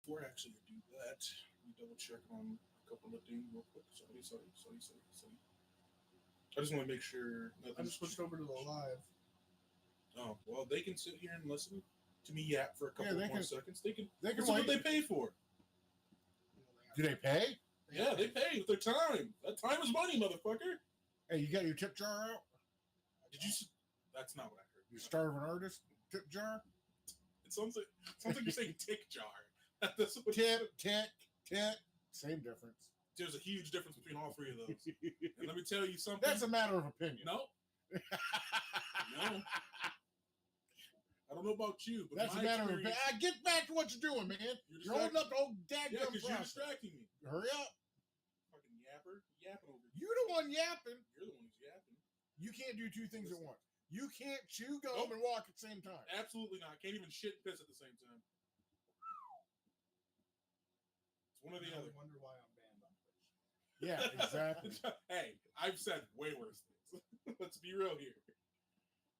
Before I actually do that, we double check on a couple of things real quick. Sorry. I just want to make sure I nothing's. just switched over to the live. Oh well, they can sit here and listen to me yap for a couple more seconds. They can. They can That's what they pay for. Do they pay? Yeah, they pay with their time. That time is money, motherfucker. Hey, you got your tip jar out? Did you? That's not what I heard. You starving artist tip jar? It sounds like you're saying tick jar. That's what Tip. Same difference. There's a huge difference between all three of those. And let me tell you something. That's a matter of opinion. No. No. I don't know about you, but that's a matter of opinion. Get back to what you're doing, man. You're holding up the whole daggum because you're distracting me. Hurry up. Fucking yapper. Yapping over here. You're the one yapping. You're the one who's yapping. You can't do two things at once. You can't chew gum and walk at the same time. Absolutely not. Can't even shit and piss at the same time. It's one or the other. I wonder why I'm banned on Twitch. Yeah, exactly. Hey, I've said way worse things. Let's be real here.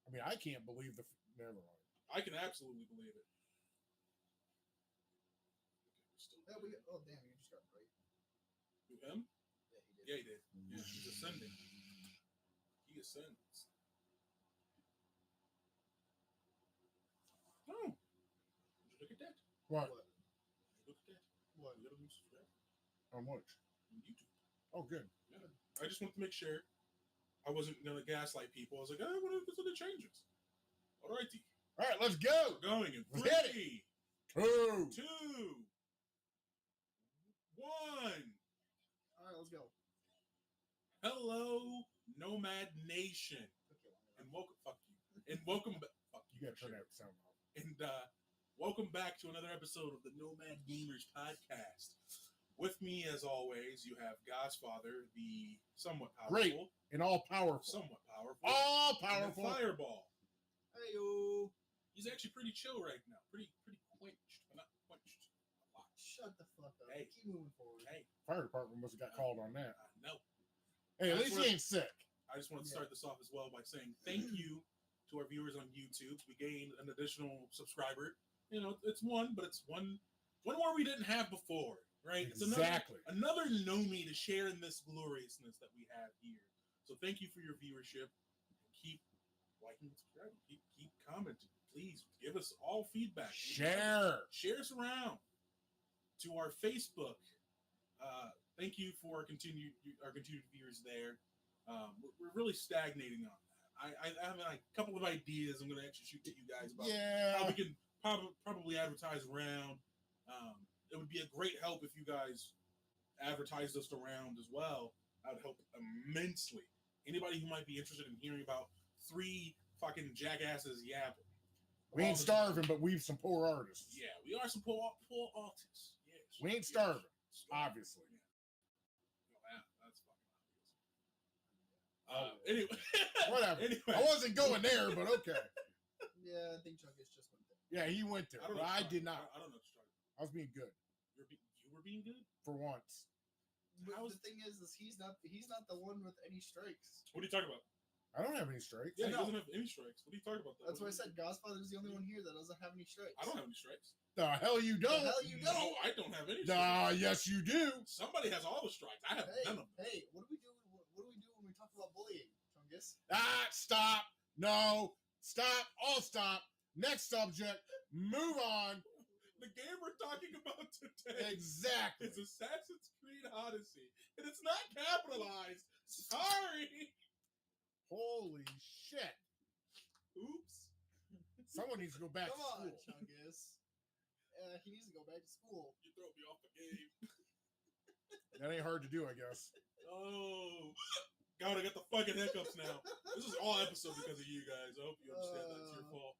I mean, I can't believe never mind. I can absolutely believe it. Okay, oh, damn, you just got right. Who, him? Yeah, he did. Yeah, he did. Yeah, he's ascending. He ascends. Oh. Look at that. What? Look at that. What? You gotta be subscribed. On what? On YouTube. Oh, good. Yeah. I just wanted to make sure I wasn't going to gaslight people. I was like, what if there's changes? All righty. All right, let's go. We're going in 3, 2, 1. All right, let's go. Hello, Gnomad Nation. And welcome, fuck you. And welcome back. Fuck you. You got to turn that sound off. And welcome back to another episode of the Gnomad Gamers Podcast. With me, as always, you have Godfather, the somewhat powerful. Great. And all powerful. Somewhat powerful. All powerful. Fireball. Hey-o. He's actually pretty chill right now. Pretty quenched. But not quenched. A lot. Shut the fuck up. Hey. Keep moving forward. Hey. Fire department must have got called on that. No. Hey, at least he ain't sick. I just want to start this off as well by saying thank you to our viewers on YouTube. We gained an additional subscriber. You know, it's one, but it's one more we didn't have before, right? Exactly. It's another Nomi to share in this gloriousness that we have here. So thank you for your viewership. Keep liking and subscribing. Keep commenting. Please give us all feedback. Share us around to our Facebook. Thank you for our continued viewers there. We're really stagnating on that. I have a couple of ideas I'm going to actually shoot to you guys about how we can probably advertise around. It would be a great help if you guys advertised us around as well. That would help immensely. Anybody who might be interested in hearing about 3 fucking jackasses yapping. We ain't starving, but we've some poor artists. Yeah, we are some poor artists. Yes. We ain't starving, obviously. Yeah. Oh, that's fucking obvious. Anyway. Whatever. Anyway. I wasn't going there, but okay. Yeah, I think Chungus just went there. Yeah, he went there, but I did not. I don't know what you're talking about. I was being good. You were being good? For once. But the thing is he's not the one with any strikes. What are you talking about? I don't have any strikes. Yeah, he doesn't have any strikes. What are you talking about? That's why I said Godfather's the only one here that doesn't have any strikes. I don't have any strikes. The hell you don't? The hell you don't? No, I don't have any strikes. Nah, yes you do. Somebody has all the strikes. I have none of them. Hey, what do we do? What do we do when we talk about bullying, Chungus? Stop. No. Stop. All stop. Next subject. Move on. The game we're talking about today exactly is Assassin's Creed Odyssey, and it's not capitalized. Sorry. Holy shit. Oops. Someone needs to go back to school. Come on, Chungus. He needs to go back to school. You throw me off the game. That ain't hard to do, I guess. Oh. God, I got the fucking hiccups now. This is all episode because of you guys. I hope you understand that. It's your fault.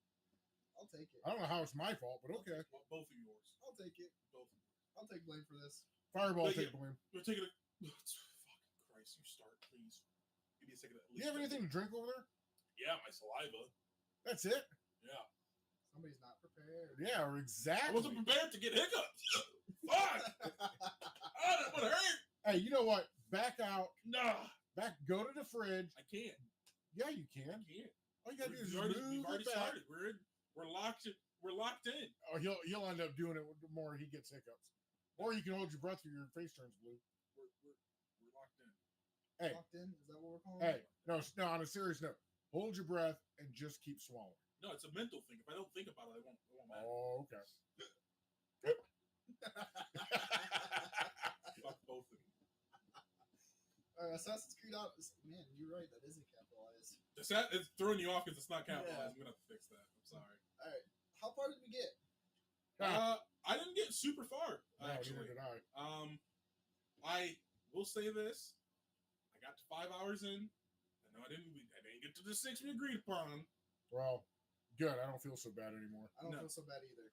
I'll take it. I don't know how it's my fault, but okay. Both of yours. I'll take it. Both of yours. I'll take blame for this. Fireball, take blame. You're taking a... Fucking Christ, you start, please. Give me a second. Do you have anything to drink over there? Yeah, my saliva. That's it? Yeah. Somebody's not prepared. Yeah, exactly. I wasn't prepared to get hiccups. Fuck! That would hurt. Hey, you know what? Back out. Nah. Go to the fridge. I can't. Yeah, you can. I can't. All you gotta do is we've already started. We're locked in. we're locked in. Oh, he'll end up doing it the more he gets hiccups. Or you can hold your breath till your face turns blue. We're locked in. Hey, Locked in? Is that what we're calling hey, it? no. On a serious note, hold your breath and just keep swallowing. No, it's a mental thing. If I don't think about it, it won't matter. Oh, okay. Fuck both of you. Assassin's Creed Odyssey. Man, you're right. That isn't capitalized. It's throwing you off because it's not capitalized. Yeah. I'm gonna have to fix that. I'm sorry. All right. How far did we get? I didn't get super far. No, Actually, neither did I. I will say this: I got to 5 hours in. I know I didn't get to the 6 we agreed upon. Well, good. I don't feel so bad anymore. I don't No. feel so bad either.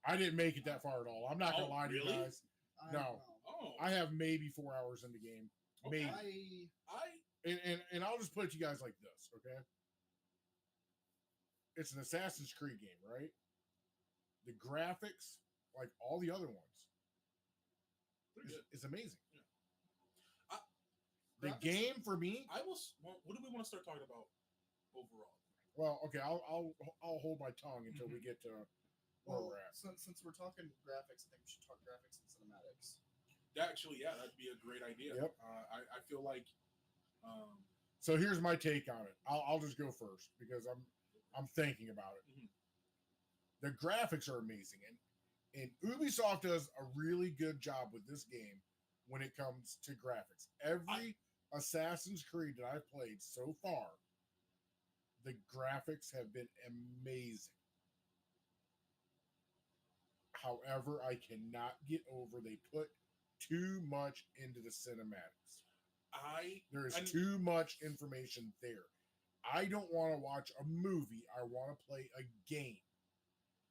I didn't make it that far at all. I'm not gonna lie to really? you guys. I No. don't know. Oh, I have maybe 4 hours in the game. okay. Maybe. I And I'll just put it to you guys like this, okay? It's an Assassin's Creed game, right? The graphics, like all the other ones, Pretty good. is amazing. Yeah. The Graphics- game for me, What do we want to start talking about overall? well, okay, I'll hold my tongue until we get to where well, we're at. since we're talking graphics, I think we should talk graphics and cinematics. Actually, yeah, that'd be a great idea. Yep. I feel like, So here's my take on it. I'll just go first because I'm thinking about it. Mhm. The graphics are amazing, and Ubisoft does a really good job with this game when it comes to graphics. Every Assassin's Creed that I've played so far, the graphics have been amazing. However, I cannot get over they put too much into the cinematics. There is too much information there. I don't want to watch a movie. I want to play a game.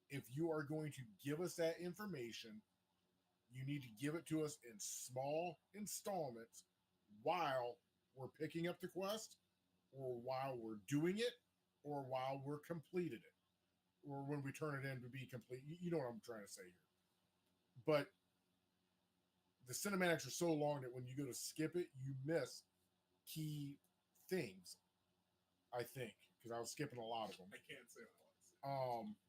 If you are going to give us that information, you need to give it to us in small installments while we're picking up the quest, or while we're doing it, or while we're completed it, or when we turn it in to be complete. You know what I'm trying to say here. But the cinematics are so long that when you go to skip it, you miss key things, I think, because I was skipping a lot of them. I can't say what I want to say.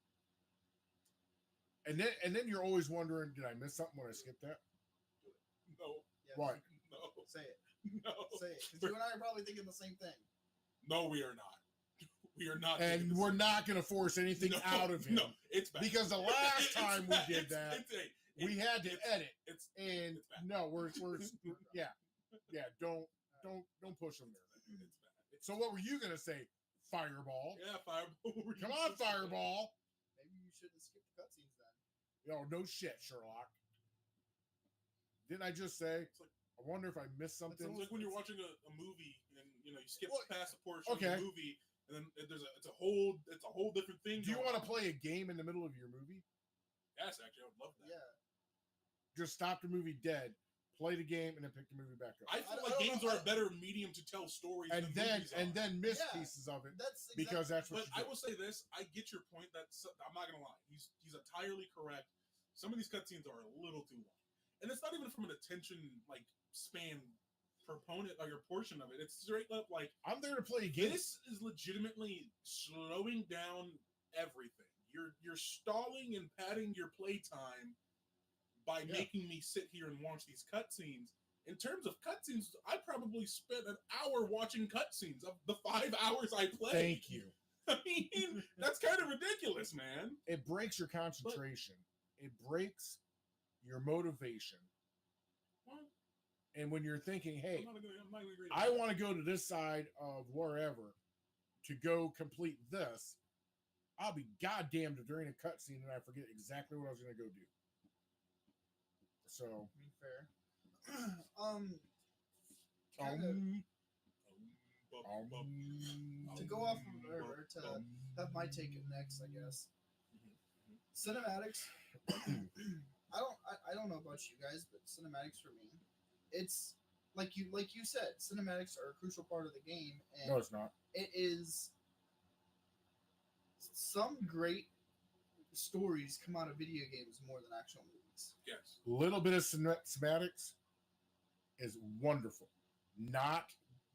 And then you're always wondering, did I miss something when I skipped that? No, Yes. What? no, Say it. no, Say it. Because you and I are probably thinking the same thing. no. We are not. We are not. And we're not going to force anything No, out of him. No, it's bad. Because the last time we did It's- that, it's- we had to edit. It's And It's bad. no, we're yeah. Don't push them there. it's bad. So what were you going to say? Fireball. Yeah, Fireball. Come on, Fireball. Maybe you shouldn't skip the cutscenes then. Yo, no shit, Sherlock. Didn't I just say? It's like- I wonder if I missed It's something. like when you're watching a movie and you skip Well, past a portion okay. of the movie, and then it's a whole different thing. Do you going want to on. play a game in the middle of your movie? Yes, actually, I would love that. Yeah. Just stop the movie dead, play the game, and then pick the movie back up. I feel I like don't games know, are a better medium to tell stories and than movies are. then miss Yeah. pieces of it That's because that's what But you I do. will say this: I get your point. I'm not gonna lie. He's entirely correct. Some of these cutscenes are a little too long, and it's not even from an attention span proponent or your portion of it. It's straight up like I'm there to play a game. this is legitimately slowing down everything. You're stalling and padding your playtime by Yeah. making me sit here and watch these cutscenes. In terms of cutscenes, I probably spent an hour watching cutscenes of the 5 hours I played. Thank you. I mean, that's kind of ridiculous, man. It breaks your concentration. It breaks your motivation. Well, And when you're thinking, hey, I'm not gonna agree to I that. want to go to this side of wherever to go complete this, I'll be goddamned if during a cutscene and I forget exactly what I was going to go do. So, I mean, fair. Kinda to go off of or to have my take it next, I guess. Cinematics. I don't know about you guys, but cinematics for me, it's like you said, cinematics are a crucial part of the game, and no, it's not. it is. Some great stories come out of video games more than actual movies. Yes. A little bit of cinematics is wonderful. Not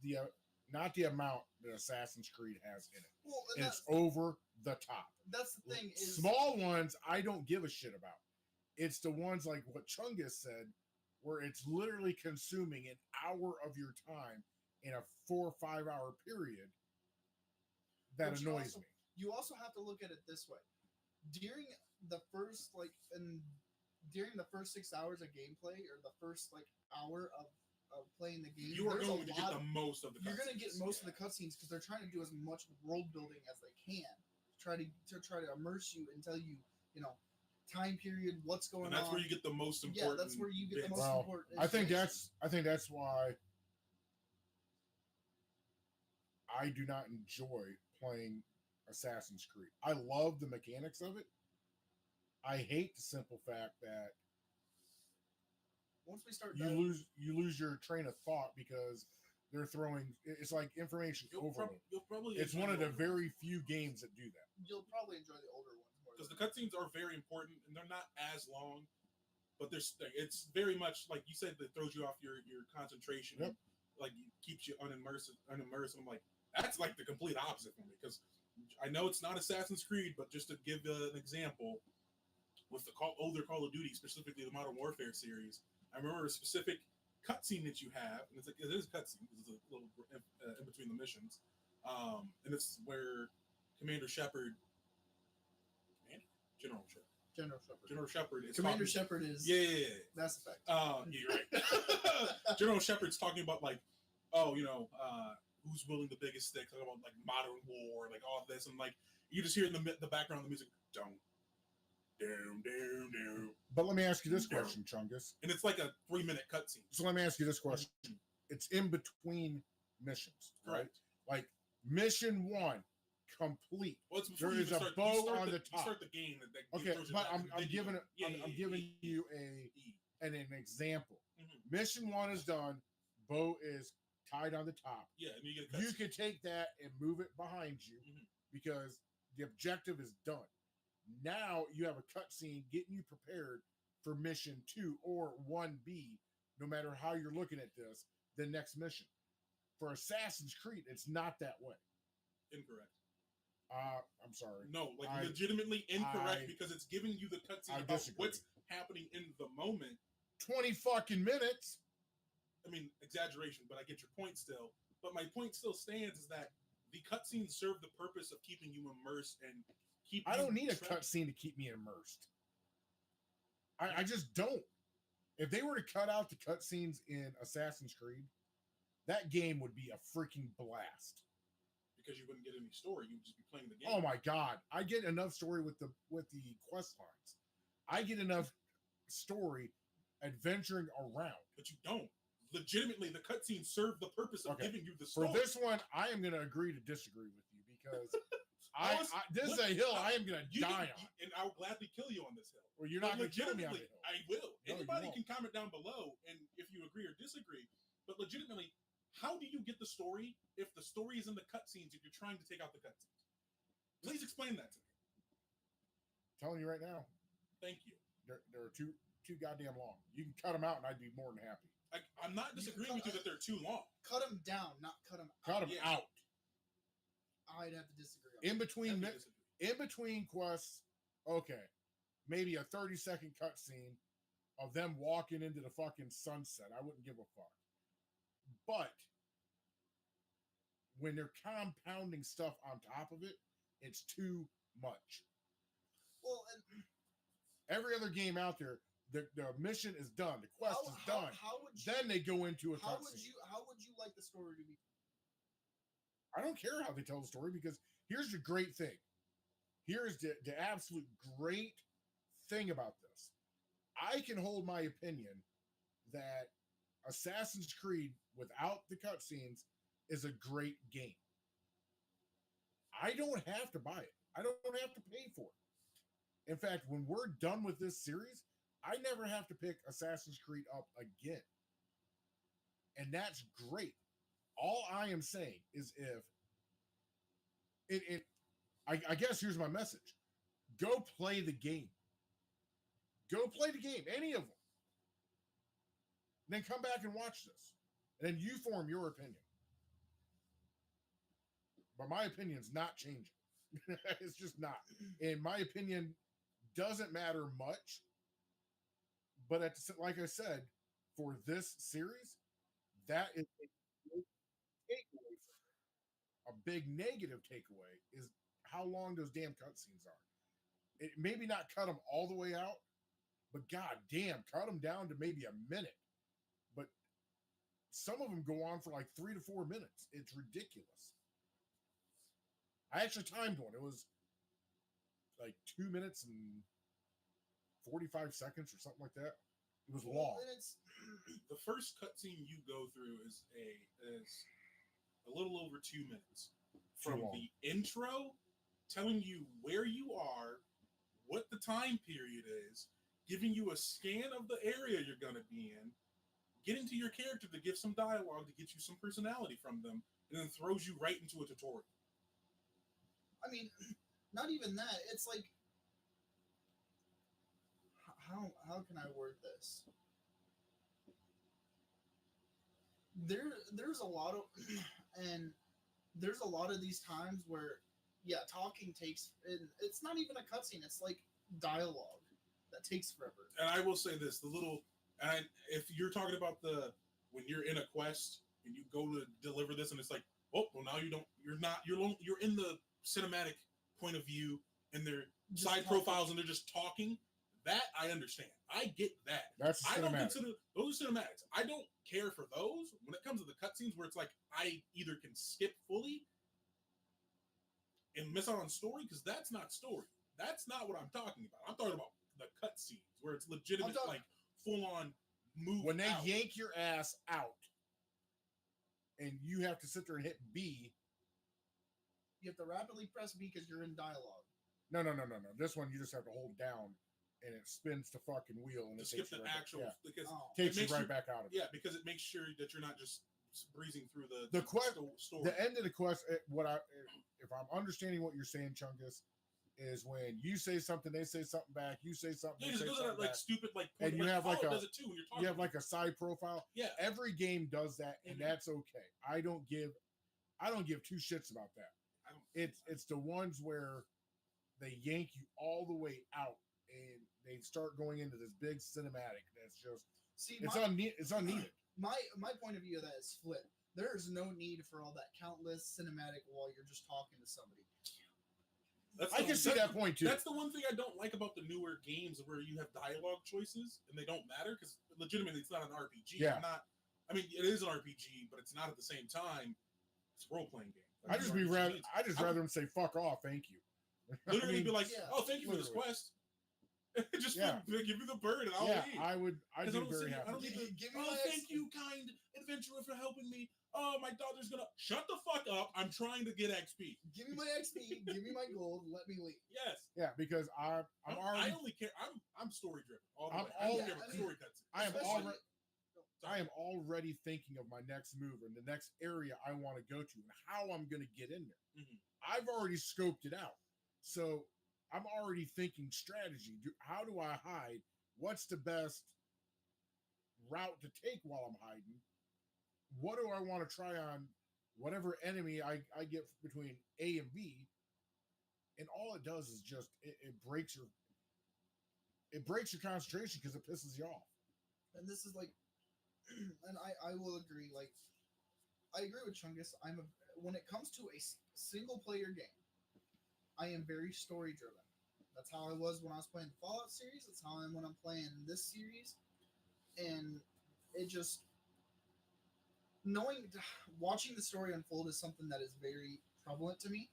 the amount that Assassin's Creed has in it. Well, and It's over the top. That's the thing. Is small ones I don't give a shit about. It's the ones like what Chungus said, where it's literally consuming an hour of your time in a 4 or 5 hour period. That annoys me. You also have to look at it this way. During the first during the first 6 hours of gameplay, or the first hour of playing the game, you are going to get the most of the cutscenes. You're going to get most of the cutscenes because they're trying to do as much world building as they can to try to immerse you and tell you, time period, what's going on. And that's where you get the most important. Yeah, that's where you get the most important. I think that's why I do not enjoy playing Assassin's Creed. I love the mechanics of it. I hate the simple fact that once we start, you lose your train of thought because they're throwing. It's like information overload. It's one of the very few games that do that. You'll probably enjoy the older ones more because the cutscenes are very important and they're not as long, but it's very much like you said, that throws you off your concentration. Yep. Like it keeps you unimmersed. I'm like, that's like the complete opposite for me, because I know it's not Assassin's Creed, but just to give an example, with the older Call of Duty, specifically the Modern Warfare series, I remember a specific cutscene that you have, and it is a cutscene because it's a little in between the missions, and it's where Commander Shepard, General Shepard is Commander Shepard is Mass Effect. Yeah, you're right. General Shepard's talking about who's wielding the biggest stick, talking about like modern war, like all of this, and like you just hear in the background the music, down. But let me ask you this question, Chungus. And it's like a 3-minute cutscene. So let me ask you this question. It's in between missions, right? Like mission 1, complete. Well, there is a bow on the top. You start the game. Okay, but I'm giving you an example. Mm-hmm. Mission 1 is done. Bow is tied on the top. Yeah, and you get a cutscene. You can take that and move it behind you because the objective is done. Now you have a cutscene getting you prepared for mission 2 or 1B, no matter how you're looking at this, the next mission. For Assassin's Creed, it's not that way. Incorrect. I'm sorry. No, legitimately incorrect, because it's giving you the cutscene about what's happening in the moment. 20 fucking minutes. I mean, exaggeration, but I get your point still. But my point still stands is that the cutscenes serve the purpose of keeping you immersed and I don't need a cutscene to keep me immersed. I just don't. If they were to cut out the cutscenes in Assassin's Creed, that game would be a freaking blast. Because you wouldn't get any story, you'd just be playing the game. Oh my god, I get enough story with the quest lines. I get enough story adventuring around. But you don't. Legitimately, the cutscenes serve the purpose of giving you the story. For this one, I am going to agree to disagree with you because this is a hill I am going to die on. And I will gladly kill you on this hill. Well, you're not going to kill me on the hill. I will. No, anybody can comment down below, and if you agree or disagree. But legitimately, how do you get the story if the story is in the cutscenes if you're trying to take out the cutscenes? Please explain that to me. I'm telling you right now. Thank you. They're too goddamn long. You can cut them out, and I'd be more than happy. I'm not disagreeing with you that they're too long. Cut them down, not cut them out. Cut them out. I'd have to disagree. In between quests, okay, maybe a 30-second cutscene of them walking into the fucking sunset. I wouldn't give a fuck. But when they're compounding stuff on top of it, it's too much. Well, and every other game out there, the mission is done. The quest is done. Then they go into a cutscene. How would you like the story to be? I don't care how they tell the story, because here's the great thing. Here's the absolute great thing about this. I can hold my opinion that Assassin's Creed without the cutscenes is a great game. I don't have to buy it. I don't have to pay for it. In fact, when we're done with this series, I never have to pick Assassin's Creed up again. And that's great. All I am saying is I guess here's my message. Go play the game. Go play the game, any of them. Then come back and watch this. And then you form your opinion. But my opinion's not changing. It's just not. In my opinion, doesn't matter much. But like I said, for this series, that is a takeaway. A big negative takeaway is how long those damn cutscenes are. It maybe not cut them all the way out, but god damn, cut them down to maybe a minute. But some of them go on for like 3 to 4 minutes. It's ridiculous. I actually timed one. It was like 2 minutes and 45 seconds or something like that. It was long. And it's the first cutscene you go through is a little over 2 minutes. From the intro, telling you where you are, what the time period is, giving you a scan of the area you're going to be in, getting to your character to give some dialogue to get you some personality from them, and then throws you right into a tutorial. I mean, not even that. It's like, how can I word this? There's a lot of, and there's a lot of these times where, yeah, talking takes, and it's not even a cutscene. It's like dialogue that takes forever. And I will say this: if you're talking about when you're in a quest and you go to deliver this, and it's like, oh, well, now you're in the cinematic point of view, and they're just side talking. Profiles, and they're just talking. That I understand. I get that. That's I don't consider those are cinematics. I don't care for those when it comes to the cutscenes where it's like I either can skip fully and miss out on story, because that's not story. That's not what I'm talking about. I'm talking about the cutscenes where it's legitimate, like full on move. When they yank your ass out and you have to sit there and hit B. You have to rapidly press B because you're in dialogue. No. This one you just have to hold down and it spins the fucking wheel and to it skip the actual because takes you right back out of it. Yeah, because it makes sure that you're not just breezing through the story. The end of the quest. If I'm understanding what you're saying, Chungus, is when you say something, they say something back. You say something, yeah, they say it something like back. Stupid like. And you have like does it too when you're talking. You have like a side profile. Yeah, every game does that, and that's okay. I don't give two shits about that. It's the ones where they yank you all the way out and they start going into this big cinematic that's just it's unneeded. My point of view of that is flip. There's no need for all that countless cinematic while you're just talking to somebody. I can see that point too. That's the one thing I don't like about the newer games where you have dialogue choices and they don't matter, because legitimately it's not an RPG. Yeah. It is an RPG, but it's not at the same time. It's a role-playing game. I just rather them say "fuck off," thank you. Literally be like, "Oh, thank you for this quest." Just give me the bird and I'll leave. I'd be very happy. I don't need to give me thank you, kind adventurer, for helping me. Oh, my daughter's gonna shut the fuck up. I'm trying to get XP. Give me my XP. Give me my gold. Let me leave. Yes. Yeah, because I only care. I'm story driven. Story cuts. I am already thinking of my next move and the next area I want to go to and how I'm going to get in there. Mm-hmm. I've already scoped it out, so I'm already thinking strategy. How do I hide? What's the best route to take while I'm hiding? What do I want to try on whatever enemy I get between A and B? And all it does is just it breaks your concentration because it pisses you off. And this is like, and I will agree. Like, I agree with Chungus. When it comes to a single player game, I am very story driven. That's how I was when I was playing the Fallout series. That's how I am when I'm playing this series. And it just watching the story unfold is something that is very prevalent to me.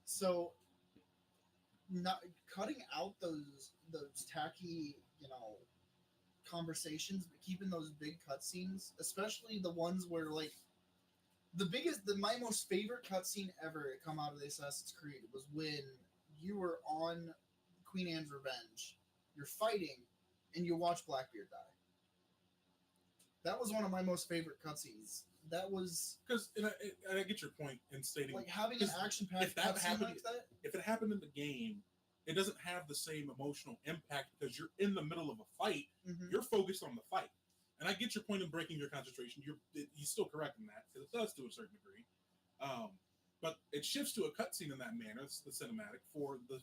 So, not cutting out those tacky, conversations, but keeping those big cutscenes, especially the ones where like my most favorite cutscene ever to come out of the Assassin's Creed was when you were on Queen Anne's Revenge, you're fighting, and you watch Blackbeard die. That was one of my most favorite cutscenes. That was because, and I get your point in stating like having an action-packed cutscene like that. If it happened in the game, it doesn't have the same emotional impact because you're in the middle of a fight. Mm-hmm. You're focused on the fight, and I get your point in breaking your concentration. You're still correct in that because it does to a certain degree. But it shifts to a cutscene in that manner. It's the cinematic for the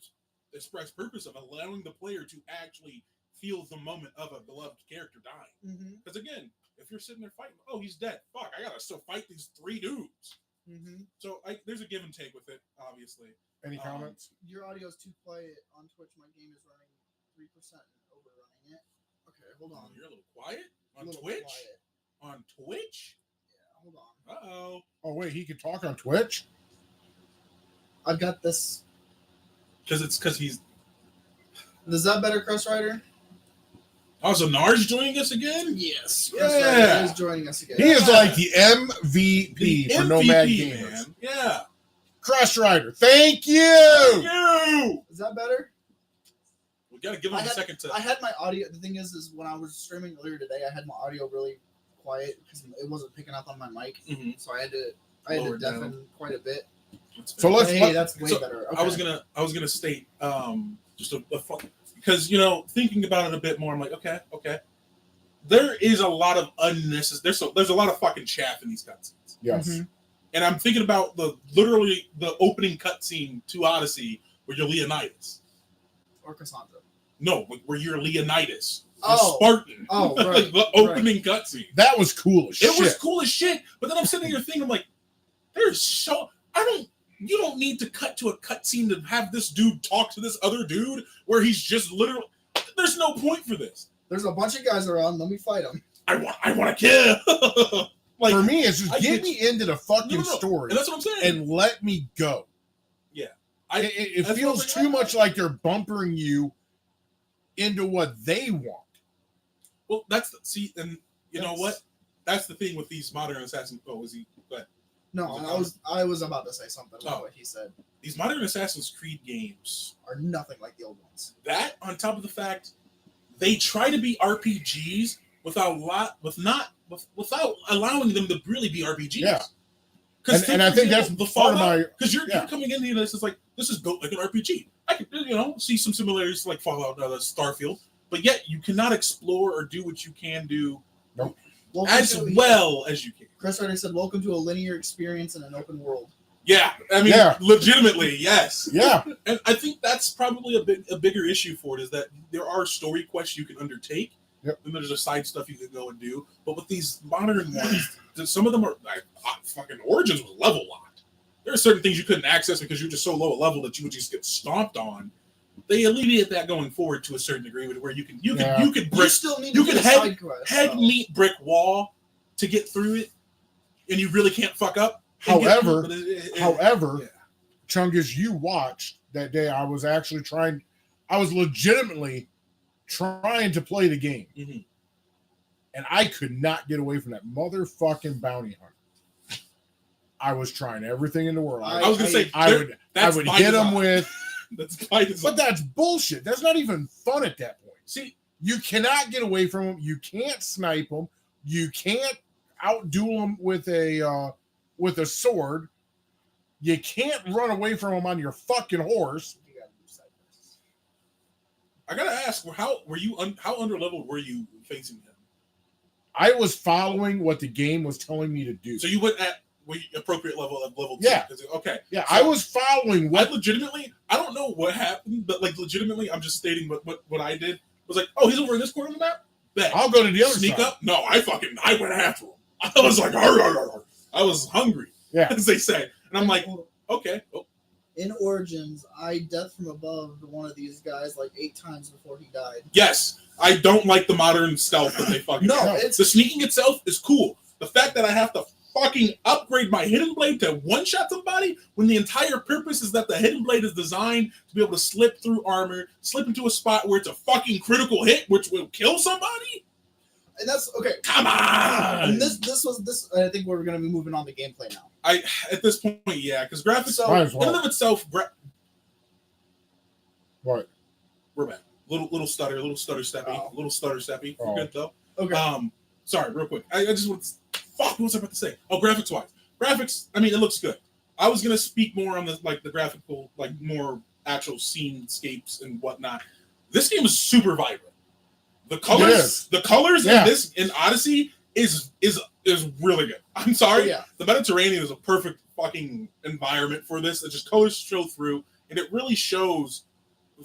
express purpose of allowing the player to actually feel the moment of a beloved character dying. Because again, if you're sitting there fighting, oh, he's dead. Fuck, I gotta still fight these 3 dudes. So there's a give and take with it, obviously. Any comments? Your audio is too quiet on Twitch. My game is running 3% and overrunning it. Okay, hold on. You're a little quiet on Twitch. On Twitch? Yeah, hold on. Uh-oh. Oh wait, he can talk on Twitch. I've got this. Because he's. Is that better, Crest Rider? Oh, so Nar's joining us again? Yes. Crest Rider is joining us again. He is like the MVP for Nomad Gamers. Man. Yeah. Crest Rider, thank you. Is that better? We gotta give him a second to. I had my audio. The thing is when I was streaming earlier today, I had my audio really quiet because it wasn't picking up on my mic, so I had to deafen quite a bit. So that's way better. Okay. I was gonna state just a because thinking about it a bit more, I'm like, okay. There is a lot of unnecessary. There's a lot of fucking chaff in these cutscenes. Yes. And I'm thinking about literally the opening cutscene to Odyssey where you're Leonidas. Or Cassandra. No, where you're Leonidas. Oh. Spartan. Oh, right. The opening cutscene. That was cool as shit. It was cool as shit. But then I'm sitting here thinking, I'm like, you don't need to cut to a cutscene to have this dude talk to this other dude where he's just literally, there's no point for this. There's a bunch of guys around. Let me fight them. I want to kill. Like, for me, it's just get me into the fucking story. And that's what I'm saying. And let me go. Yeah. It feels too much like they're bumpering you into what they want. Well, you know what? That's the thing with these modern Assassin's. Oh, was he? But no, I was about to say something about what he said. These modern Assassin's Creed games are nothing like the old ones. That, on top of the fact, they try to be RPGs without allowing them to really be RPGs. Yeah. And I think that's the part of my, because you're coming into this, it's like, this is built like an RPG. I can see some similarities to like Fallout, Starfield, but yet you cannot explore or do what you can do as well as you can. Chris Rider said, "Welcome to a linear experience in an open world." Yeah, I mean, legitimately, yes. Yeah, and I think that's probably a bigger issue for it is that there are story quests you can undertake. Yep. And there's a side stuff you can go and do. But with these modern ones, some of them are like fucking Origins was level locked. There are certain things you couldn't access because you're just so low a level that you would just get stomped on. They alleviate that going forward to a certain degree, where you can meet brick wall to get through it, and you really can't fuck up. However, Chungus, you watched that day. I was legitimately trying to play the game, and I could not get away from that motherfucking bounty hunter. I was trying everything in the world. I was gonna say I would hit him with. But that's bullshit. That's not even fun at that point. See, you cannot get away from him. You can't snipe him. You can't outduel him with a sword. You can't run away from him on your fucking horse. I gotta ask, how underleveled were you facing him? I was following what the game was telling me to do. So you went at appropriate level of level 2. Yeah. Okay. Yeah, so I was following what. I don't know what happened, but like legitimately, I'm just stating what I did. I was like, oh, he's over in this corner of the map? Bet. I'll go to the other Sneak side. up? No, I went after him. I was like, arr, arr, arr. I was hungry, as they say. And I'm like, okay. Oh. In Origins, I death from above one of these guys like 8 times before he died. Yes, I don't like the modern stealth that they fucking it's the sneaking itself is cool. The fact that I have to fucking upgrade my hidden blade to one-shot somebody when the entire purpose is that the hidden blade is designed to be able to slip through armor, slip into a spot where it's a fucking critical hit, which will kill somebody. And that's okay. Come on. And this. I think we're going to be moving on to gameplay now. At this point, yeah, because graphics in and of itself. What? We're back. Little stutter steppy. Oh. We're good though. Okay. Sorry, real quick. I just want to. Fuck, what was I about to say? Oh, graphics-wise. Graphics, I mean, it looks good. I was going to speak more on the graphical, more actual scenescapes and whatnot. This game is super vibrant. The colors in Odyssey is really good. I'm sorry. Yeah. The Mediterranean is a perfect fucking environment for this. It just colors show through, and it really shows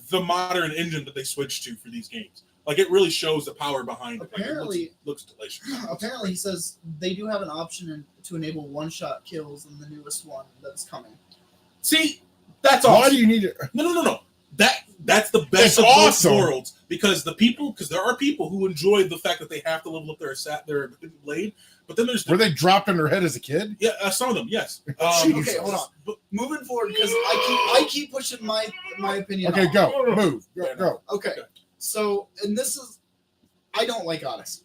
the modern engine that they switched to for these games. Like, it really shows the power behind it. Apparently, it looks delicious. Apparently, he says they do have an option to enable one-shot kills in the newest one that's coming. See, that's awesome. Why do you need it? No. That's the best of both worlds, because there are people who enjoy the fact that they have to level up their blade, but then there's were they dropped on their head as a kid? Yeah, some of them, yes. Okay, hold on. But moving forward, because I keep pushing my opinion. Okay, go. Move. Go. Okay. So, and this is, I don't like Odyssey.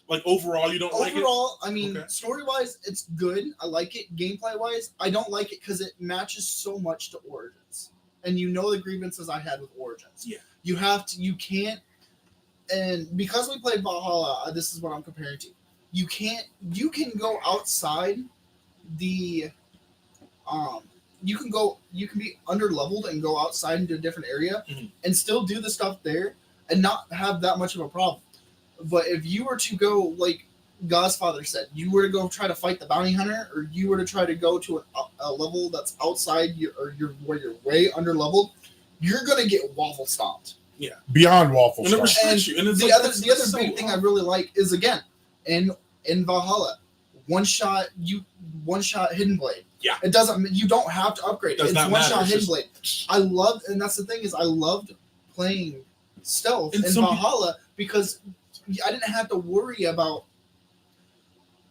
Like, overall, you don't like it? Overall, I mean, story-wise, it's good. I like it. Gameplay-wise, I don't like it because it matches so much to Origins. And you know the grievances I had with Origins. Yeah. You can't, and because we played Valhalla, this is what I'm comparing to. You can go outside the, you can be under-leveled and go outside into a different area and still do the stuff there and not have that much of a problem. But if you were to go, like Godfather said, you were to go try to fight the bounty hunter, or you were to try to go to a level that's outside where you're way under-leveled, you're going to get waffle stomped. Yeah. Beyond waffle stomped. And the other big thing I really like is, again, in Valhalla, one shot hidden blade. Yeah. It doesn't. You don't have to upgrade it. It's one shot hidden blade. I loved, and that's the thing is, I loved playing stealth in Valhalla because I didn't have to worry about,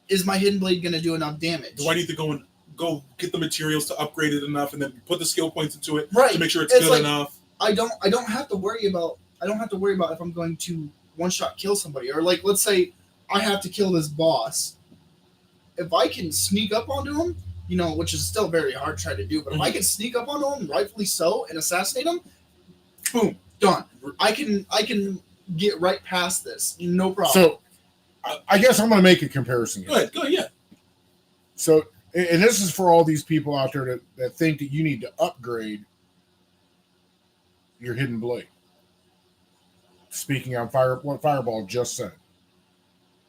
is my hidden blade going to do enough damage? Do I need to go get the materials to upgrade it enough, and then put the skill points into it to make sure it's good enough? I don't have to worry about if I'm going to one shot kill somebody, or like, let's say I have to kill this boss. If I can sneak up onto him, which is still very hard to try to do, but if I can sneak up onto him, rightfully so, and assassinate him, boom, done. I can get right past this, no problem. So, I guess I'm going to make a comparison here. Go ahead, yeah. So, and this is for all these people out there that think that you need to upgrade your hidden blade. Speaking on what Fireball just said.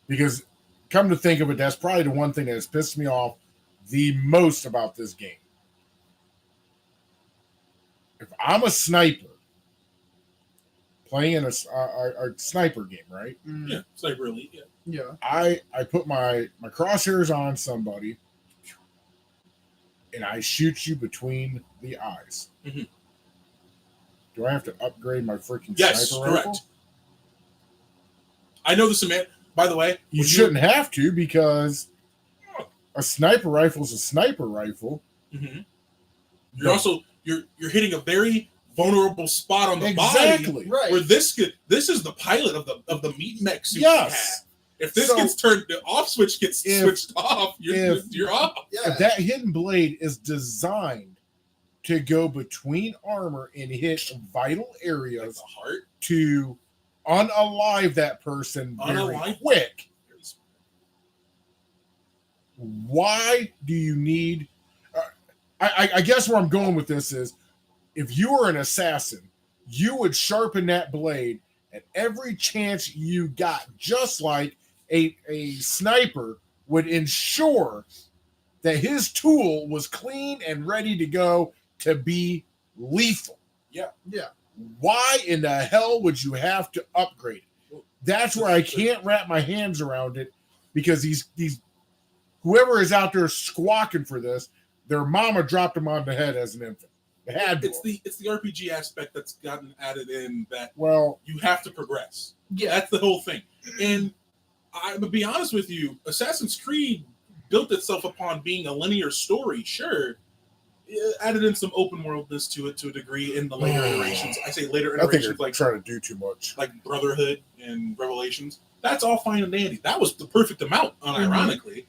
Because, come to think of it, that's probably the one thing that has pissed me off the most about this game. If I'm a sniper playing in a sniper game, right? Yeah, Sniper Elite, yeah. I put my crosshairs on somebody and I shoot you between the eyes. Mm-hmm. Do I have to upgrade my freaking sniper rifle? Yes, correct. I know this, man. By the way, you shouldn't have to, because a sniper rifle is a sniper rifle. Mm-hmm. You're hitting a very vulnerable spot on the body, right? Where this is the pilot of the meat mech suit. Yes. If this gets turned, the off switch gets switched off. You're off. Yeah. If that hidden blade is designed to go between armor and hit vital areas, like the heart, to unalive that person very quick. Why do you need? I guess where I'm going with this is, if you were an assassin, you would sharpen that blade at every chance you got, just like a sniper would ensure that his tool was clean and ready to go to be lethal. Yeah. Why in the hell would you have to upgrade it? That's where I can't wrap my hands around it, because these whoever is out there squawking for this, their mama dropped them on the head as an infant. It's the RPG aspect that's gotten added in, that you have to progress. Yeah, that's the whole thing. And I'm gonna be honest with you, Assassin's Creed built itself upon being a linear story. Sure, it added in some open worldness to it to a degree in the later iterations. I say later iterations, like trying to do too much, like Brotherhood and Revelations. That's all fine and dandy. That was the perfect amount, unironically.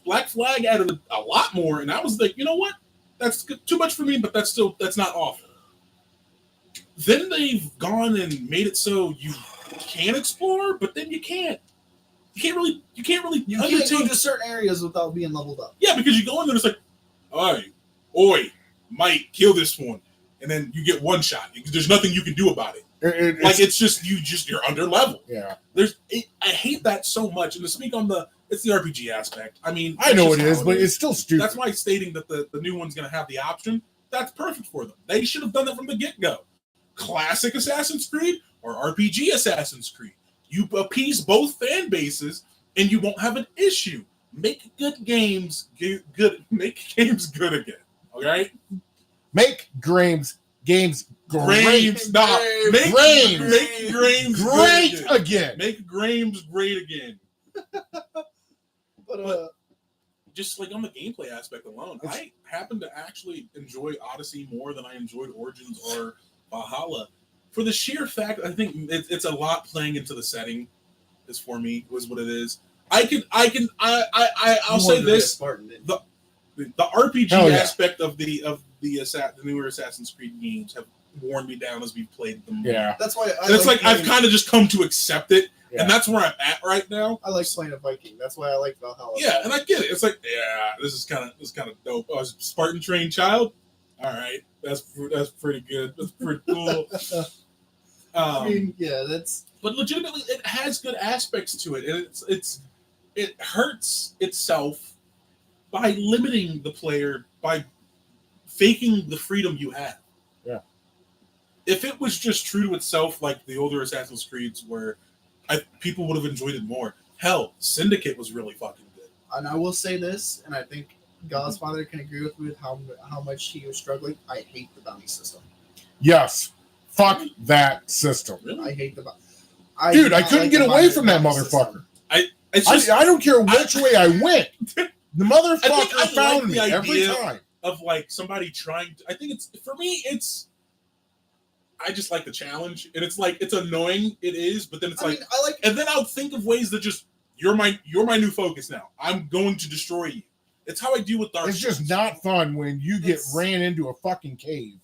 Black Flag added a lot more, and I was like, you know what? That's too much for me, but that's not awful. Then they've gone and made it so you can explore, but then you can't. You can't really. You can't go to certain areas without being leveled up. Yeah, because you go in there, it's like, oi, Mike, kill this one, and then you get one shot. There's nothing you can do about it. It's just you're under level. Yeah. I hate that so much. And to speak on it's the RPG aspect. I mean, I know it is, but it's still stupid. That's why stating that the new one's going to have the option, that's perfect for them. They should have done that from the get-go. Classic Assassin's Creed or RPG Assassin's Creed. You appease both fan bases, and you won't have an issue. Make good games good. Make games good again. All right. Make games great. Stop. Make games great again. Make games great again. But just like on the gameplay aspect alone, I happen to actually enjoy Odyssey more than I enjoyed Origins or Valhalla, for the sheer fact I think it's a lot playing into the setting. Is for me was what it is. I'll say this: the RPG aspect of the newer Assassin's Creed games have worn me down as we've played them. Yeah, that's why. I've kind of just come to accept it. Yeah. And that's where I'm at right now. I like playing a Viking. That's why I like Valhalla. Yeah, and I get it. It's like, this is kind of dope. Oh, Spartan trained child. All right, that's pretty good. That's pretty cool. I mean, yeah, that's. But legitimately, it has good aspects to it, and it hurts itself by limiting the player, by faking the freedom you have. Yeah. If it was just true to itself, like the older Assassin's Creeds, where people would have enjoyed it more. Hell, Syndicate was really fucking good. And I will say this, and I think Godfather can agree with me with how much he was struggling. I hate the bounty system. Yes. Fuck that system. Really? I hate the bounty. Dude, I couldn't get away from that motherfucker. I don't care which way I went. The motherfucker found me every time. Of like somebody trying to, I think for me, I just like the challenge, and it's annoying. It is, but then and then I'll think of ways that just you're my new focus now. I'm going to destroy you. It's how I deal with Dark Souls. It's just not fun when you get ran into a fucking cave,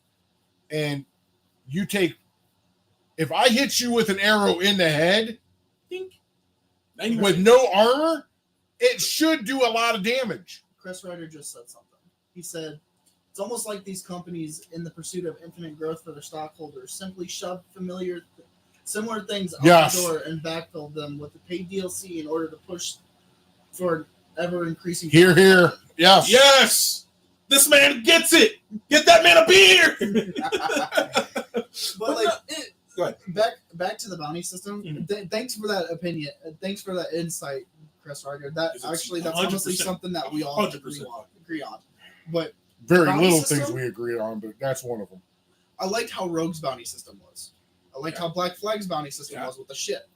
and you take. If I hit you with an arrow in the head, with no armor, it should do a lot of damage. Chris Ryder just said something. He said, it's almost like these companies, in the pursuit of infinite growth for their stockholders, simply shove similar things out the door and backfill them with the paid DLC in order to push for ever-increasing... Here. Yes. Yes! This man gets it! Get that man a beer! Go ahead. Back to the bounty system. Mm-hmm. Thanks for that opinion. Thanks for that insight, Chris Ryder. That's honestly something that we all agree on. But very little things we agree on, but that's one of them. I liked how Rogue's bounty system was. I liked how Black Flag's bounty system was with the shit.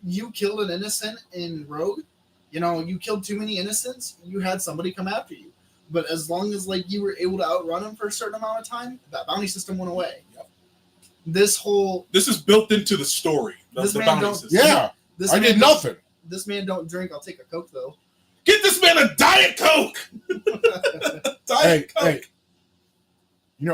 You killed an innocent in Rogue. You killed too many innocents. You had somebody come after you. But as long as you were able to outrun them for a certain amount of time, that bounty system went away. Yep. This is built into the story. The bounty system. Yeah. I did nothing. This man don't drink. I'll take a Coke though. Get this man a Diet Coke. Diet Coke. Hey.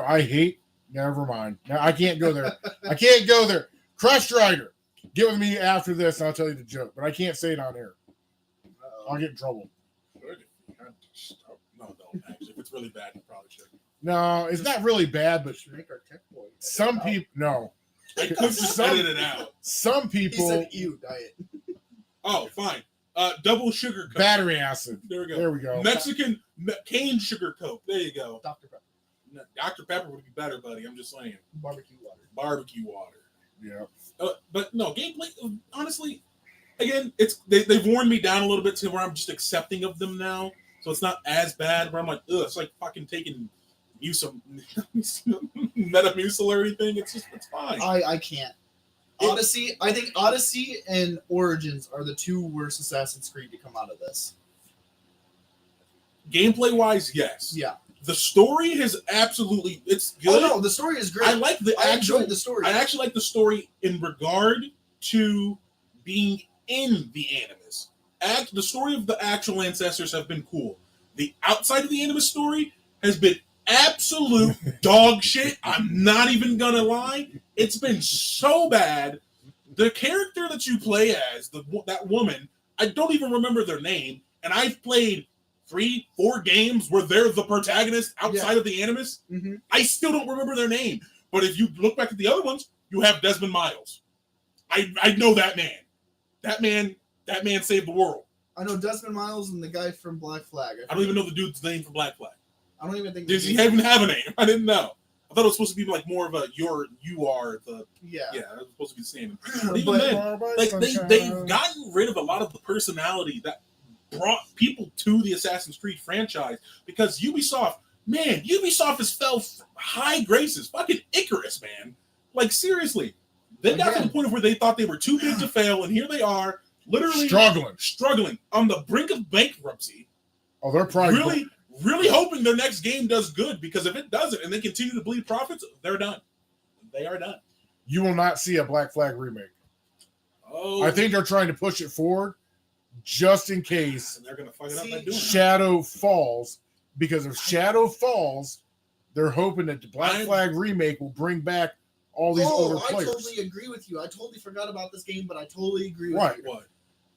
I hate. Never mind. Now I can't go there. I can't go there. Crush Rider. Get with me after this, and I'll tell you the joke. But I can't say it on air. I'll get in trouble. No, actually, if it's really bad, you probably should. No, it's not really bad, but make our tech boy. Some people no. I could just edit it out. Some people. He said "ew" diet. Oh, fine. Double sugar Coke. Battery acid. There we go. Mexican cane sugar Coke. There you go. Dr. Pepper. No, Dr. Pepper would be better, buddy. I'm just saying. Barbecue water. Yeah. But no, gameplay, honestly, again, they've worn me down a little bit to where I'm just accepting of them now. So it's not as bad where I'm like, it's like fucking taking Metamucil or anything. It's fine. I can't. Odyssey, I think Odyssey and Origins are the two worst Assassin's Creed to come out of this. Gameplay wise, yes. Yeah. The story has it's good. Oh no, the story is great. I enjoyed the story. I actually like the story in regard to being in the Animus. The story of the actual ancestors have been cool. The outside of the Animus story has been absolute dog shit. I'm not even gonna lie. It's been so bad. The character that you play as, that woman, I don't even remember their name, and I've played 3-4 games where they're the protagonist outside of the Animus. Mm-hmm. I still don't remember their name. But if you look back at the other ones, you have Desmond Miles. I know that man. That man saved the world. I know Desmond Miles and the guy from Black Flag. I don't even know the dude's name from Black Flag. I don't even think. Does he even have a name? I didn't know. I thought it was supposed to be like more of a you are the yeah. It was supposed to be the same. But even then, like they've gotten rid of a lot of the personality that brought people to the Assassin's Creed franchise because Ubisoft has fell high graces. Fucking Icarus, man. Like seriously, they got to the point of where they thought they were too big to fail, and here they are, literally struggling on the brink of bankruptcy. Oh, they're probably really hoping their next game does good, because if it doesn't and they continue to bleed profits, they're done. They are done. You will not see a Black Flag remake. Oh, I think they're trying to push it forward just in case and they're going to fuck it up by doing Shadow falls. Because if Shadow falls, they're hoping that the Black Flag remake will bring back all these older players. I totally agree with you. I totally forgot about this game, but I totally agree with you. What?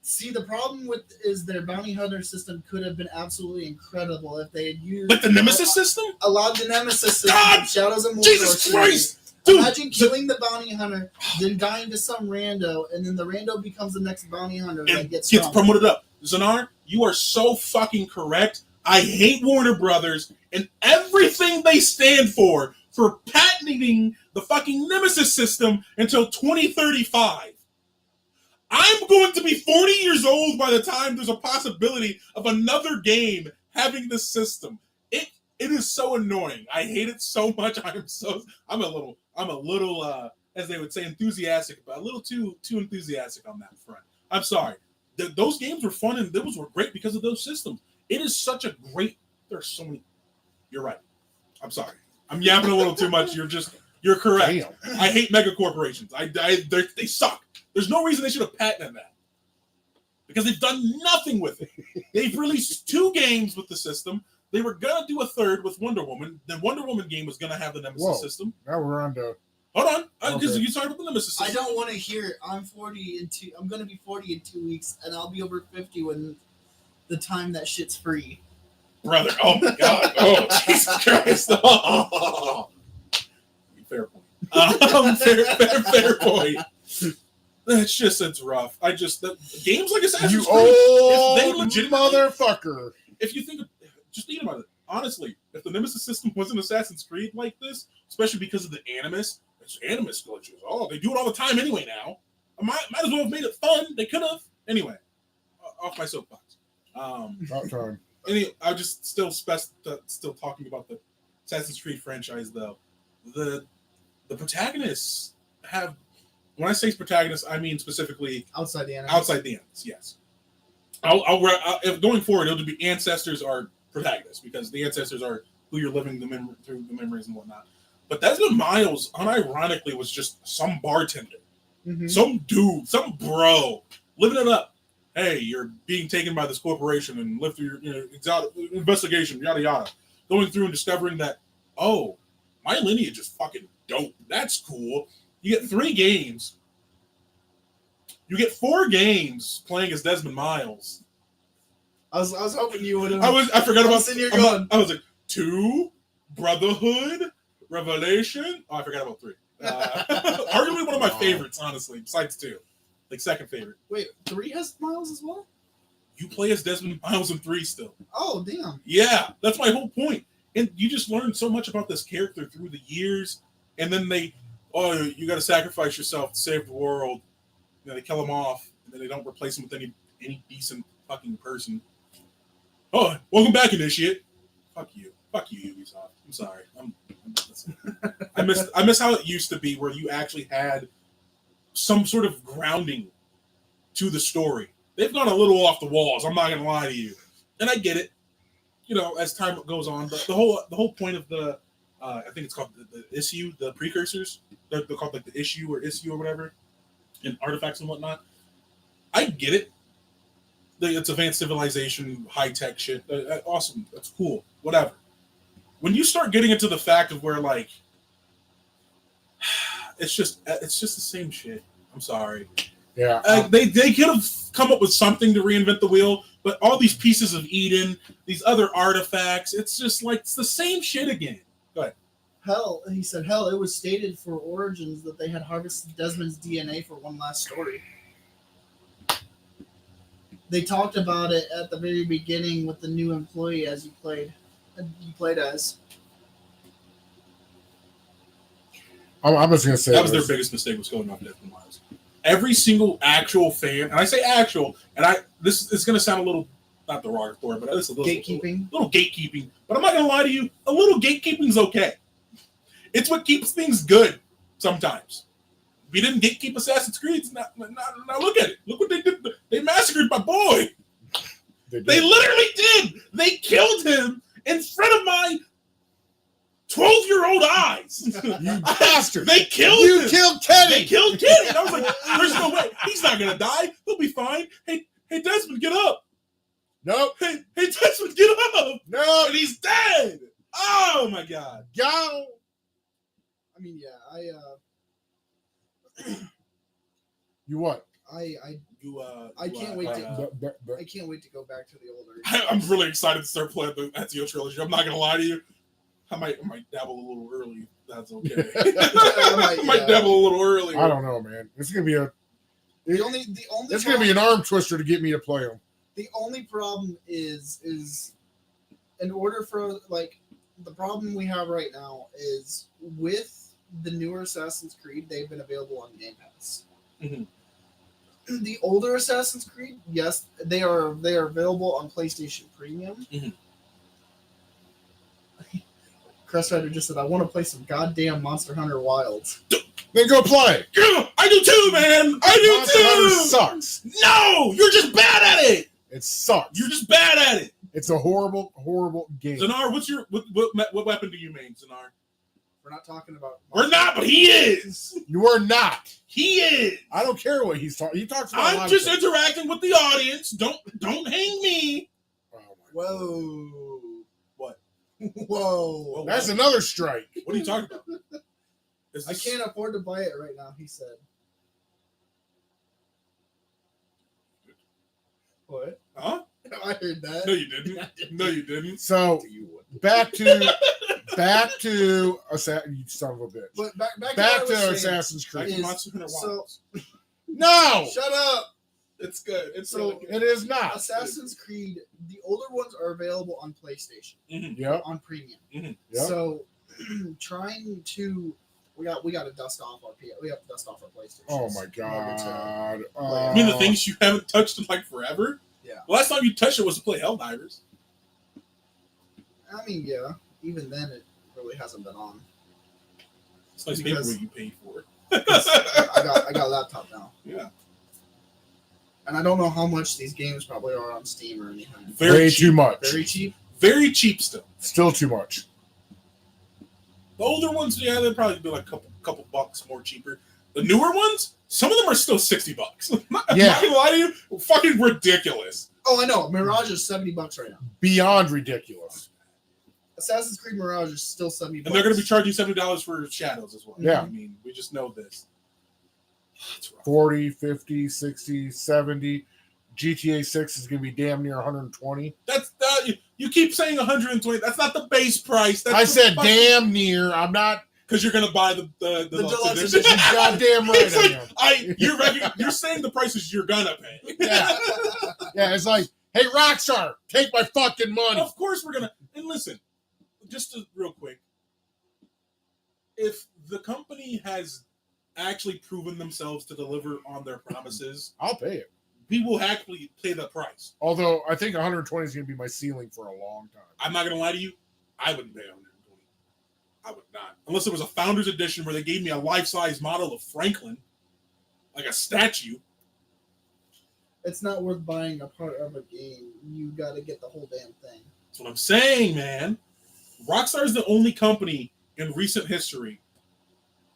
See, the problem is their bounty hunter system could have been absolutely incredible if they had used... Like the Nemesis system? Allowed the Nemesis system. God! Shadows of Mordor. Jesus Christ! Dude, imagine killing the bounty hunter, then dying to some rando, and then the rando becomes the next bounty hunter that gets promoted up. Zanar, you are so fucking correct. I hate Warner Brothers and everything they stand for patenting the fucking Nemesis system until 2035. I'm going to be 40 years old by the time there's a possibility of another game having this system. It is so annoying. I hate it so much. I'm a little as they would say, enthusiastic, but a little too enthusiastic on that front. I'm sorry. Those games were fun and those were great because of those systems. It is such a great. There's so many. You're right. I'm sorry. I'm yapping a little too much. You're correct. Damn. I hate mega corporations. They suck. There's no reason they should have patented that, because they've done nothing with it. They've released 2 games with the system. They were gonna do a third with Wonder Woman. The Wonder Woman game was gonna have the Nemesis system. Now we're on to. Hold on, because you started with the Nemesis system. I don't want to hear it. I'm gonna be 40 in 2 weeks, and I'll be over 50 when the time that shit's free. Brother, oh my God, oh Jesus Christ! Oh. Fair point. Fair point. It's rough. Games like Assassin's Creed, if they legitimately, motherfucker. If you think about it, honestly, if the Nemesis system was an Assassin's Creed like this, especially because of the Animus glitches. Oh, they do it all the time anyway now. I might as well have made it fun. They could have. Anyway, off my soapbox. About time. Anyway, I'm just still talking about the Assassin's Creed franchise, though. The protagonists have. When I say protagonists, I mean specifically outside the enemies. Outside the enemies, yes. If going forward, it'll be ancestors are protagonists, because the ancestors are who you're living through the memories and whatnot. But Desmond Miles, unironically, was just some bartender, some dude, some bro, living it up. Hey, you're being taken by this corporation and live through your investigation, yada yada. Going through and discovering that, oh, my lineage is fucking dope. That's cool. You get 3 games. You get 4 games playing as Desmond Miles. I was hoping you would have. I forgot about. Sitting here going. I was like 2, Brotherhood, Revelation. Oh, I forgot about 3. Arguably one of my favorites, honestly, besides 2. Like second favorite. Wait, 3 has Miles as well? You play as Desmond Miles in 3 still. Oh, damn. Yeah, that's my whole point. And you just learn so much about this character through the years, and then you got to sacrifice yourself to save the world. And then they kill him off, and then they don't replace him with any decent fucking person. Oh, welcome back, Initiate. Fuck you, Ubisoft. I'm sorry. I miss how it used to be, where you actually had some sort of grounding to the story. They've gone a little off the walls. I'm not gonna lie to you, and I get it. As time goes on, but the whole point of the I think it's called the issue, the precursors. They're called like the issue or whatever, and artifacts and whatnot. I get it. It's advanced civilization, high tech shit. Awesome. That's cool. Whatever. When you start getting into the fact of where like it's just the same shit. I'm sorry. Yeah. They could have come up with something to reinvent the wheel, but all these pieces of Eden, these other artifacts, it's just like it's the same shit again. Go ahead. He said, hell, it was stated for Origins that they had harvested Desmond's DNA for one last story. They talked about it at the very beginning with the new employee as you played as. I'm just gonna say that was their biggest mistake, was going off Desmond Miles. Every single actual fan, and I say actual, and this is gonna sound a little not derogatory, but it's a little gatekeeping. But I'm not gonna lie to you, a little gatekeeping's okay. It's what keeps things good sometimes. If you didn't gatekeep Assassin's Creed, now look at it. Look what they did. They massacred my boy. They literally did. They killed him in front of my 12-year-old eyes. You bastard. They killed him. You killed Kenny. They killed Kenny. And I was like, there's no way. He's not going to die. He'll be fine. Hey, Desmond, get up. Nope. Hey, Desmond, get up. No. And he's dead. Oh, my God. Go. I mean, yeah, You what? I can't wait to go back to the older. I'm really excited to start playing the Ezio trilogy. I'm not gonna lie to you. I might dabble a little early. That's okay. I might dabble a little early. I don't know, man. It's gonna be it's gonna be an arm twister to get me to play them. The only problem is in order for the problem we have right now is with the newer Assassin's Creed, they've been available on Game Pass. Mm-hmm. The older Assassin's Creed, yes, they are available on PlayStation Premium. Mm-hmm. Crest Rider just said, "I want to play some goddamn Monster Hunter Wilds." Then go play. Yeah, I do too, man. Monster Hunter sucks. No, you're just bad at it. It sucks. You're just bad at it. It's a horrible, horrible game. Zanar, what weapon do you main, Zanar? We're not talking about. We're not, but he is. You are not. He is. I don't care what he's talking. He talks about. I'm just interacting with the audience. Don't hang me. Oh Whoa. What? Whoa. That's another strike. What are you talking about? I can't afford to buy it right now, he said. What? Huh? I heard that. No, you didn't. No, you didn't. So back to you son of a bitch. But back to Assassin's Creed. No! Shut up! It's good. It is not. Assassin's Creed, the older ones are available on PlayStation. Mm-hmm. Yep. On Premium. Mm-hmm. Yep. So trying to we got to dust off our PlayStation. Oh my god. You mean the things you haven't touched in forever? Yeah. The last time you touched it was to play Helldivers. I mean, yeah. Even then, it really hasn't been on. It's nice paper you pay for it. I got a laptop now. Yeah. And I don't know how much these games probably are on Steam or anything. Very too much. Very cheap. Very cheap still. Still too much. The older ones, yeah, they'd probably be like a couple bucks more cheaper. The newer ones, some of them are still $60. I'm not gonna lie to you, fucking ridiculous. Oh, I know. Mirage is $70 right now. Beyond ridiculous. Assassin's Creed Mirage is still $70. And they're going to be charging $70 for Shadows as well. Yeah. I mean, we just know this. 40, 50, 60, 70. GTA 6 is going to be damn near 120. That's you keep saying 120. That's not the base price. That's I said damn near. I'm not. Because you're going to buy the deluxe edition. Goddamn right I am. You're saying the prices you're going to pay. Yeah. Yeah, it's like, hey, Rockstar, take my fucking money. Of course we're going to. And listen, real quick. If the company has actually proven themselves to deliver on their promises, I'll pay it. We will happily pay the price. Although I think 120 is going to be my ceiling for a long time. I'm not going to lie to you. I wouldn't pay 120. I would not. Unless it was a Founders Edition where they gave me a life-size model of Franklin, like a statue. It's not worth buying a part of a game. You got to get the whole damn thing. That's what I'm saying, man. Rockstar is the only company in recent history.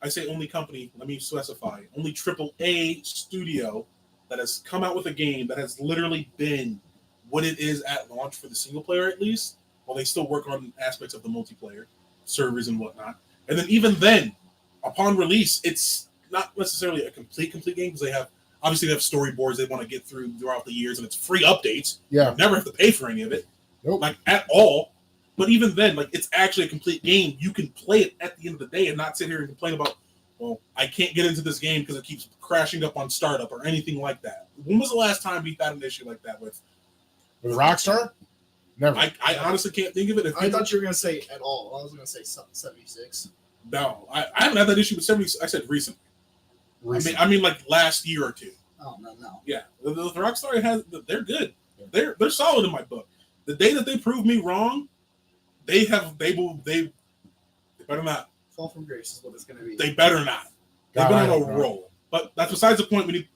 I say only company. Let me specify. Only AAA studio that has come out with a game that has literally been what it is at launch for the single player, at least, while they still work on aspects of the multiplayer, servers and whatnot. And then even then, upon release, it's not necessarily a complete game because they have storyboards they want to get throughout the years, and it's free updates. Yeah. You never have to pay for any of it. Nope. Like, at all. But even then, like, it's actually a complete game. You can play it at the end of the day and not sit here and complain about, well, I can't get into this game because it keeps crashing up on startup or anything like that. When was the last time we had an issue like that with Rockstar? Never. I honestly can't think of it. I thought you were going to say at all. I was going to say 76. No, I haven't had that issue with 70. I said recently. I mean, like last year or two. Oh, no. Yeah, the Rockstar they're good. They're solid in my book. The day that they prove me wrong, they better not fall from grace is what it's going to be. They better not. They've been on a roll. But that's besides the point. We need.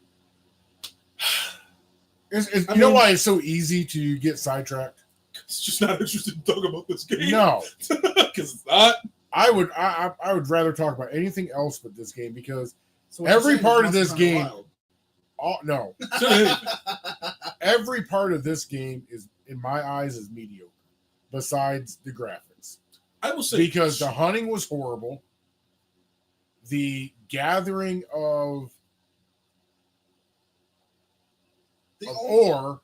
You know why it's so easy to get sidetracked? It's just not interested in talking about this game. No, because it's not. I would rather talk about anything else but this game because every part of this game. No. Every part of this game is, in my eyes, is mediocre. Besides the graphics, I will say because the hunting was horrible. The gathering of ore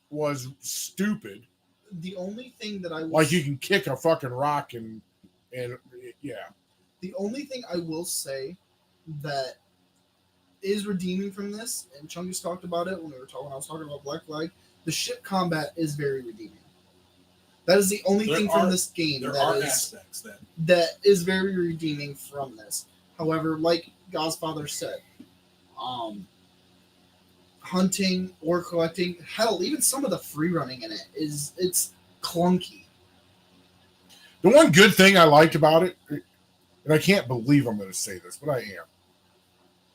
was stupid. The only thing that I like you can kick a fucking rock and yeah. The only thing I will say that is redeeming from this, and Chungus talked about it when I was talking about Black Flag, the ship combat is very redeeming. That is the only thing from this game that is very redeeming from this. However, like Godfather said, hunting or collecting, hell, even some of the free running in it it's clunky. The one good thing I liked about it, and I can't believe I'm going to say this, but I am.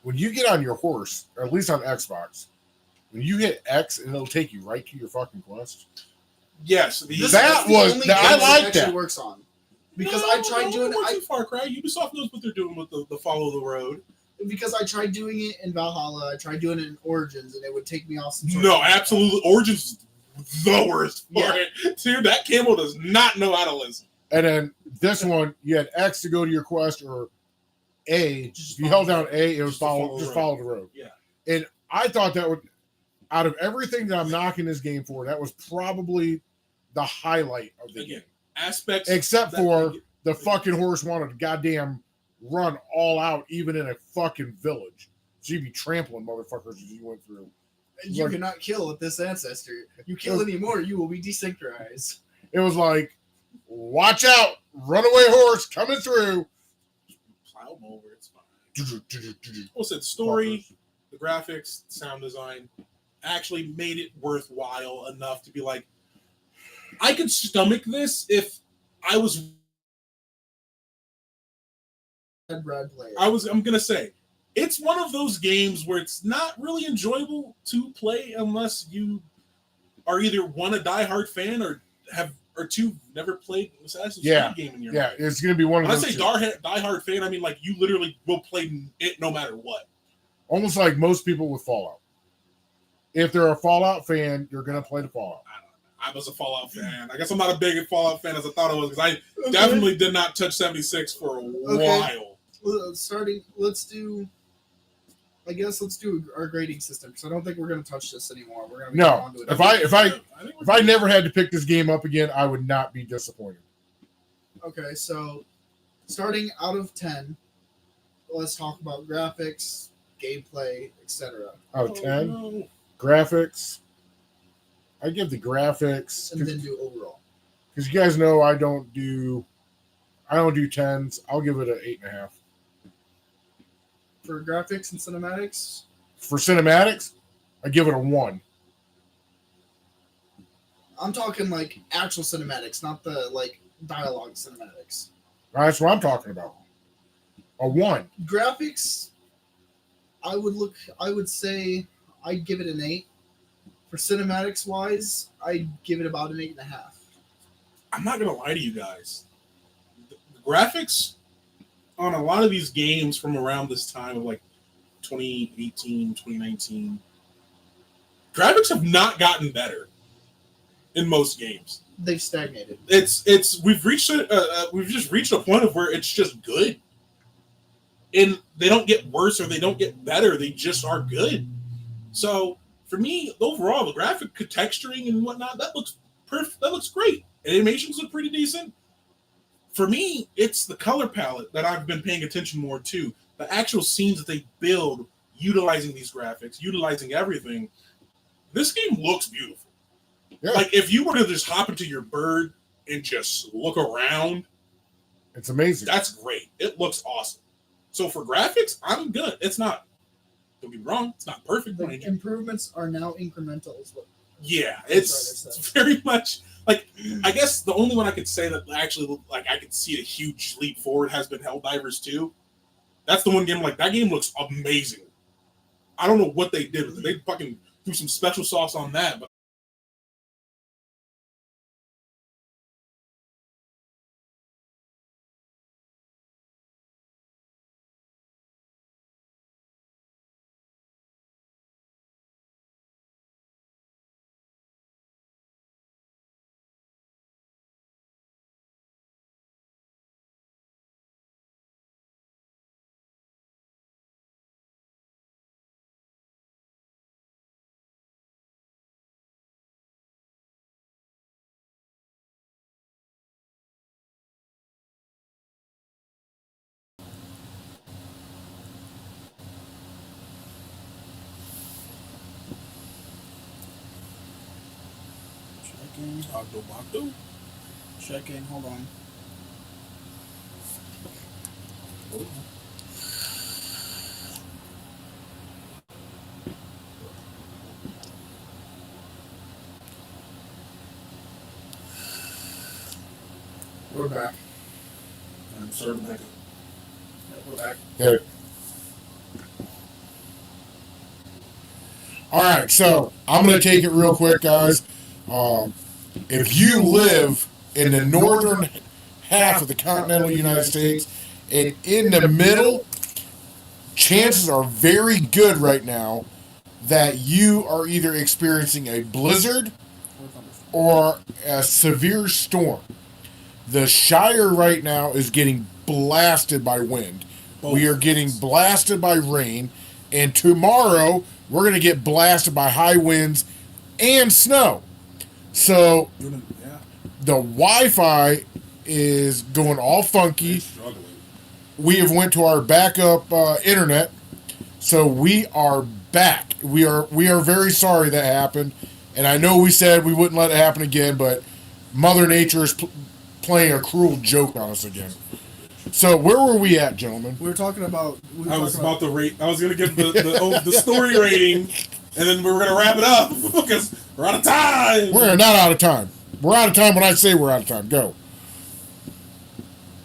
When you get on your horse, or at least on Xbox, when you hit X, it'll take you right to your fucking quest. Yes, I like that. Works on because I tried doing it. Far Cry, Ubisoft knows what they're doing with the follow the road. Because I tried doing it in Valhalla, I tried doing it in Origins, and it would take me off some sort No, absolutely. Origins is the worst part. Dude, that camel does not know how to listen. And then this one, you had X to go to your quest, or A. If you held down A, it was follow the road. Yeah. And I thought that would, out of everything that I'm knocking this game for, that was probably the highlight of the game. Aspects. Except for the fucking horse wanted to goddamn run all out, even in a fucking village. So you'd be trampling motherfuckers as you went through. You cannot kill with this ancestor. You kill anymore, you will be desynchronized. It was like, watch out, runaway horse coming through. Plow them over, it's fine. What's it? Story, the graphics, sound design actually made it worthwhile enough to be like, I could stomach this if I was. I'm gonna say it's one of those games where it's not really enjoyable to play unless you are either one a diehard fan or two never played Assassin's Creed game in your life. Yeah, it's gonna be one of those. When I say diehard fan, I mean like you literally will play it no matter what. Almost like most people with Fallout. If they're a Fallout fan, you're gonna play the Fallout. I was a Fallout fan. I guess I'm not a big Fallout fan as I thought I was because I definitely did not touch 76 for a while. Let's do our grading system because I don't think we're going to touch this anymore. We're going to on to it. If I never had to pick this game up again, I would not be disappointed. Okay, so starting out of 10, let's talk about graphics, gameplay, etc. Out of 10, graphics. I give the graphics and then do overall. Because you guys know I don't do 10s. I'll give it an 8.5. For graphics and cinematics? For cinematics, I give it a 1. I'm talking like actual cinematics, not the like dialogue cinematics. That's what I'm talking about. A 1. Graphics, I would say I'd give it an 8. For cinematics wise, I'd give it about an 8.5. I'm not gonna lie to you guys. The graphics on a lot of these games from around this time of like 2018, 2019, graphics have not gotten better in most games. They've stagnated. We've just reached a point of where it's just good, and they don't get worse or they don't get better. They just are good. So for me, overall, the graphic texturing and whatnot that looks perfect. That looks great. animations look pretty decent. For me, it's the color palette that I've been paying attention more to. The actual scenes that they build, utilizing these graphics, utilizing everything. This game looks beautiful. Yeah. Like, if you were to just hop into your bird and just look around, it's amazing. That's great. It looks awesome. So for graphics, I'm good. It's not, don't get me wrong, it's not perfect. The improvements are now incremental as well. Yeah, it's very much like, I guess the only one I could say that actually, like, I could see a huge leap forward has been Helldivers 2. That's the one game, like, that game looks amazing. I don't know what they did with it. They fucking threw some special sauce on that, but Checking, hold on. We're back. I'm certain that we're back. Yeah. All right, so I'm going to take it real quick, guys. If you live in the northern half of the continental United States and in the middle, chances are very good right now that you are either experiencing a blizzard or a severe storm. The Shire right now is getting blasted by wind. We are getting blasted by rain. And tomorrow, we're going to get blasted by high winds and snow. So, the Wi-Fi is going all funky. We have went to our backup internet. So, we are back. We are very sorry that happened. And I know we said we wouldn't let it happen again, but Mother Nature is playing a cruel joke on us again. So where were we at, gentlemen? We were talking about. I was about to rate. I was going to give the story rating, and then we were going to wrap it up because we're out of time. We're not out of time. We're out of time when I say we're out of time. Go.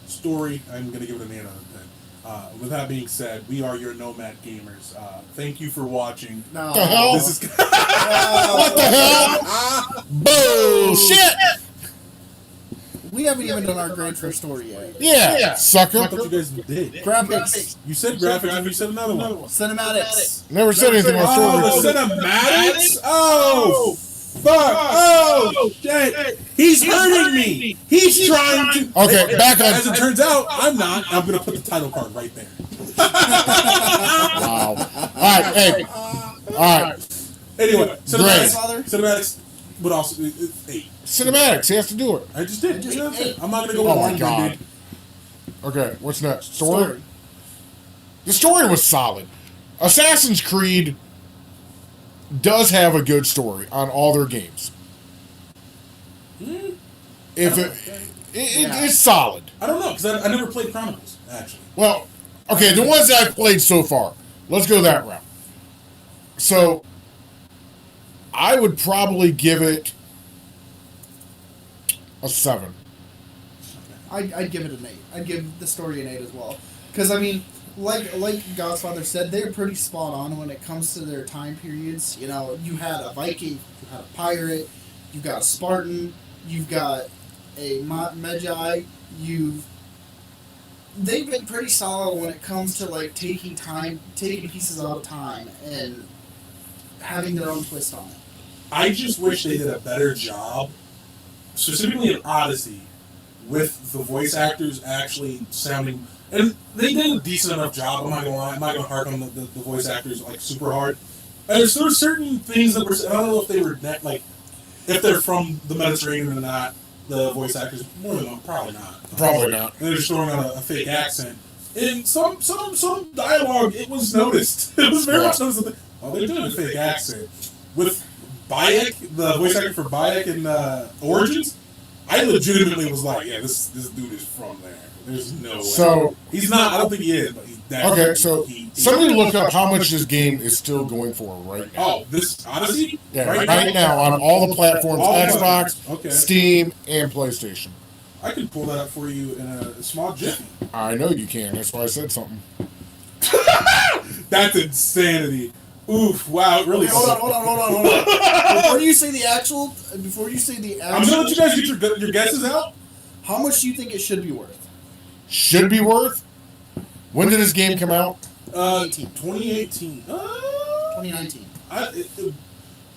Story. I'm going to give it an 8 out of 10. With that being said, we are your Gnomad gamers. Thank you for watching. No. What the hell? This is. What the hell? Bullshit. We haven't even done our Grand Tour story yet. Yeah, sucker. I thought you guys did. Graphics. You said graphics, and you said another one. Cinematics. Never said anything about story. Oh, the cinematics? Oh, fuck. Oh, shit. He's hurting me. He's trying to. Okay, back up. As it turns out, I'm not. I'm going to put the title card right there. Wow. All right, hey. All right. Anyway, cinematics would also 8. Cinematics, he has to do it. I just did. I'm not going to go with 1. Oh my god. Okay, what's next? Story? The story was solid. Assassin's Creed does have a good story on all their games. If it's solid. I don't know, because I never played Chronicles, actually. Well, okay, the ones that I've played so far. Let's go that route. So, I would probably give it a 7. I'd give it an 8. I'd give the story an 8 as well. Because, I mean, like Godfather said, they're pretty spot on when it comes to their time periods. You know, you had a Viking, you had a pirate, you've got a Spartan, you've got a Magi, they've been pretty solid when it comes to, like, taking pieces out of time and having their own twist on it. I just wish they did a better job, specifically in Odyssey, with the voice actors actually sounding, and they did a decent enough job. I'm not gonna lie. I'm not gonna harp on the voice actors like super hard. And there's certain things that were. I don't know if they were like, if they're from the Mediterranean or not. the voice actors. More than probably not. Probably not. And they're just throwing on a fake accent. In some dialogue, it was noticed. It was very much noticed. Oh, they're doing a fake accent with Bayek, the voice actor for Bayek in Origins. I legitimately was like, yeah, this dude is from there. There's no way. So he's not. I don't think he is, but he's definitely. Okay, so somebody look up how much this game is still going for right now. Oh, this Odyssey? Yeah, right now on all the platforms, Xbox, okay. Steam, and PlayStation. I can pull that up for you in a small jiffy. I know you can. That's why I said something. That's insanity. Oof! Wow! It really. Hold on. Before you say the actual, I'm gonna let you guys get your guesses out. How much do you think it should be worth? Should be worth? When did this game come out? 2018. 2018. 2019.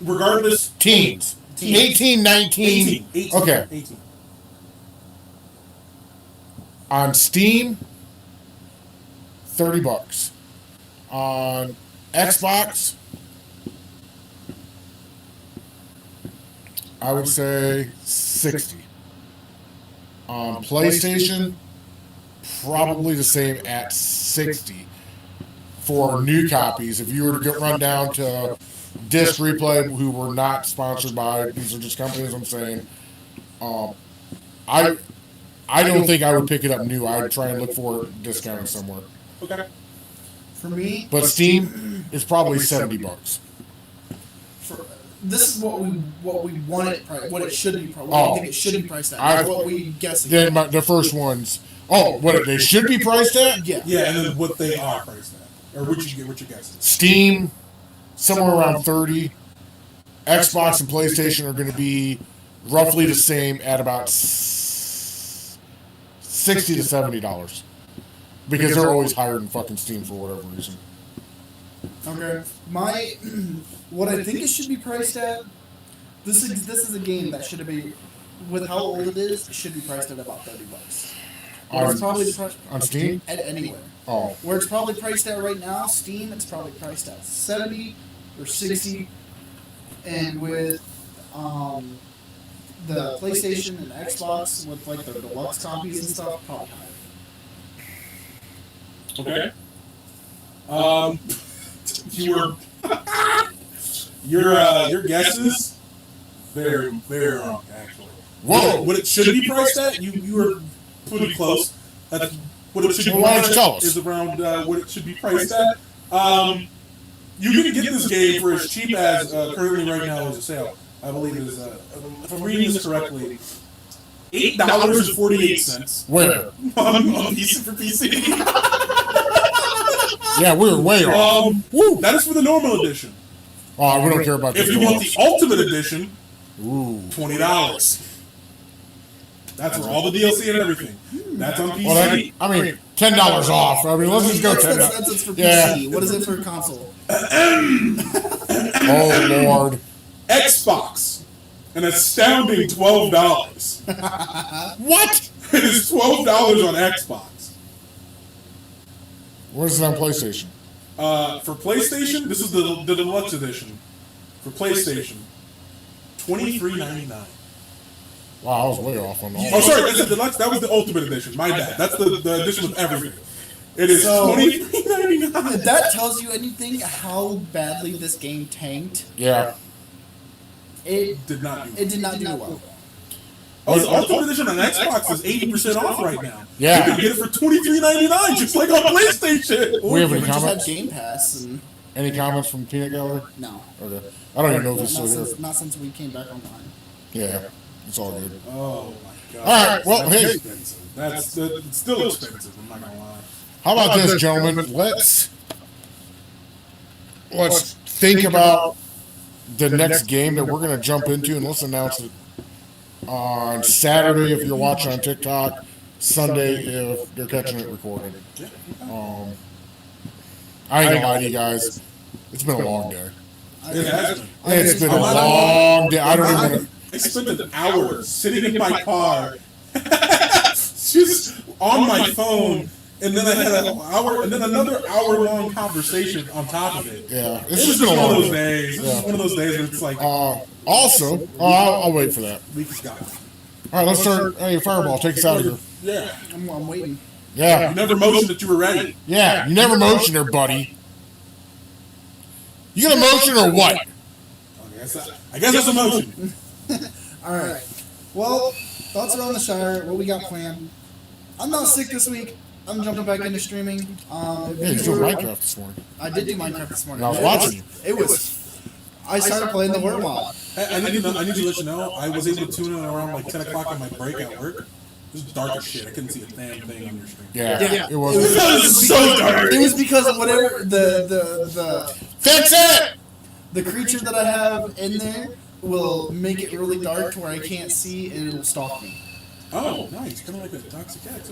Regardless. Teens. 18, 19. 18. Okay. 18. On Steam, $30. On Xbox, I would say 60. On PlayStation, probably the same at 60 for new copies. If you were to run down to Disc Replay, who were not sponsored by, these are just companies I'm saying, I don't think I would pick it up new. I'd try and look for it discounted somewhere. Okay. For me, but Steam is probably $70. This is what we want it, what it should be. What do you think it should be priced at? What we guessing? Then the first ones. Oh, what they should be priced at? Yeah. Yeah, and then what they are priced at, or what you guessing? Steam, somewhere around 30. Xbox and PlayStation are going to be roughly the same at about $60 to $70. Because they're always higher than fucking Steam for whatever reason. Okay. What I think it should be priced at. This is a game that should be, with how old it is, it should be priced at about $30. It's probably on Steam? At anywhere. Oh. Where it's probably priced at right now, Steam, it's probably priced at 70 or 60, and with the PlayStation and Xbox with like the deluxe copies and stuff, probably higher. Okay. Your guesses very wrong actually. Whoa! What it should be priced at? You were pretty close. That's what it should be Why priced don't you tell at us? is around what it should be priced at. You can get this game for as cheap as currently right now is a sale. I believe it is. If I'm reading this correctly, $8.48. Where? On PC for PC. Yeah, we're way off. Woo. That is for the normal edition. Oh, we don't care about If this. you want the ultimate edition, Ooh. $20. That's for all the DLC and everything. That's on PC. Well, I mean, $10 off. I mean, let's just go $10. That's for PC. Yeah. What is it for console? Oh, Lord. Xbox, an astounding $12. What? It is $12 on Xbox. What is it on PlayStation? For PlayStation, this is the deluxe edition. For PlayStation, $23.99. Wow, I was way off on all. Oh, sorry, that's the deluxe. That was the ultimate edition. My bad. That's the edition with everything. It is $23.99. If that tells you anything, how badly this game tanked. Yeah. It did not do well. Oh, the ultimate edition on Xbox is 80% off right now. Yeah. You can get it for $23.99, just like on PlayStation. We have any just comments? had Game Pass. And Any comments from Peanut Gallery? no. Okay. I don't even know if it's still here. Not since we came back online. Yeah. It's all good. Oh my god. All right. Well, That's hey. expensive. It's still expensive. I'm not gonna lie. How about this, gentlemen? Let's think about the next game that we're going to jump into, and let's announce it on Saturday if you're watching on TikTok, Sunday if they're catching it recorded. I ain't gonna lie to you guys, it's been a long day. It has been. It's been a long day. I don't even. I spent an hour sitting in my car, just on my phone, and then I had an hour, and then another hour-long conversation on top of it. Yeah, It was just one of those days. It was one of those days where it's like, Also, I'll wait for that. week is gone. All right, let's start. Hey, Fireball, take us out of here. Yeah. I'm waiting. Yeah. You never motioned that you were ready. Yeah, you never motioned her, buddy. You gonna motion or what? I guess that's a motion. All right. Well, thoughts around the Shire. What we got planned? I'm not sick this week. I'm jumping back into streaming. Yeah, you doing Minecraft this morning. I did do Minecraft this morning. And I was watching you. It was. I started playing the Horde mod. I need to let you know, I was able to tune in around like 10 o'clock on my break at work. It was dark as shit. I couldn't see a damn thing on your stream. Yeah, it was. It was so dark. It was because of whatever the Fix it! The creature that I have in there will make it really dark to where I can't see and it'll stalk me. Oh, nice. Kind of like a toxic cat.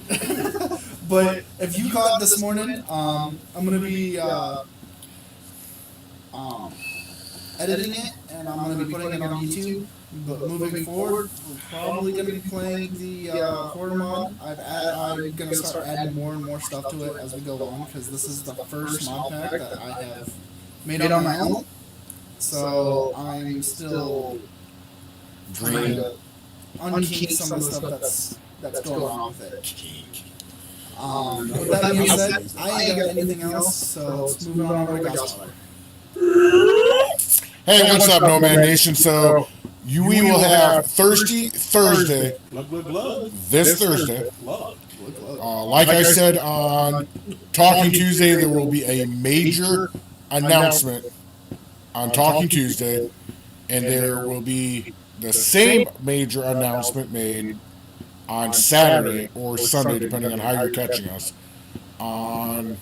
But if you caught this morning, I'm going to be editing it, and I'm going to be putting it on YouTube. But moving forward, we're probably going to be playing the Horde mod. I'm going to start adding more and more stuff to it as we go on, because this is the first mod pack that I have made on my own. So I'm still trying to unkink some of the stuff that's going on with it. With that being said, I ain't got anything else, so let's move on over to Godfather. Hey, what's up, Nomad Nation? So, we will have Thursday, this Thursday. Like I said on Talking Tuesday, there will be a major announcement on Talking Tuesday, and there will be the same major announcement made on Saturday or Sunday, depending on how you're catching us, on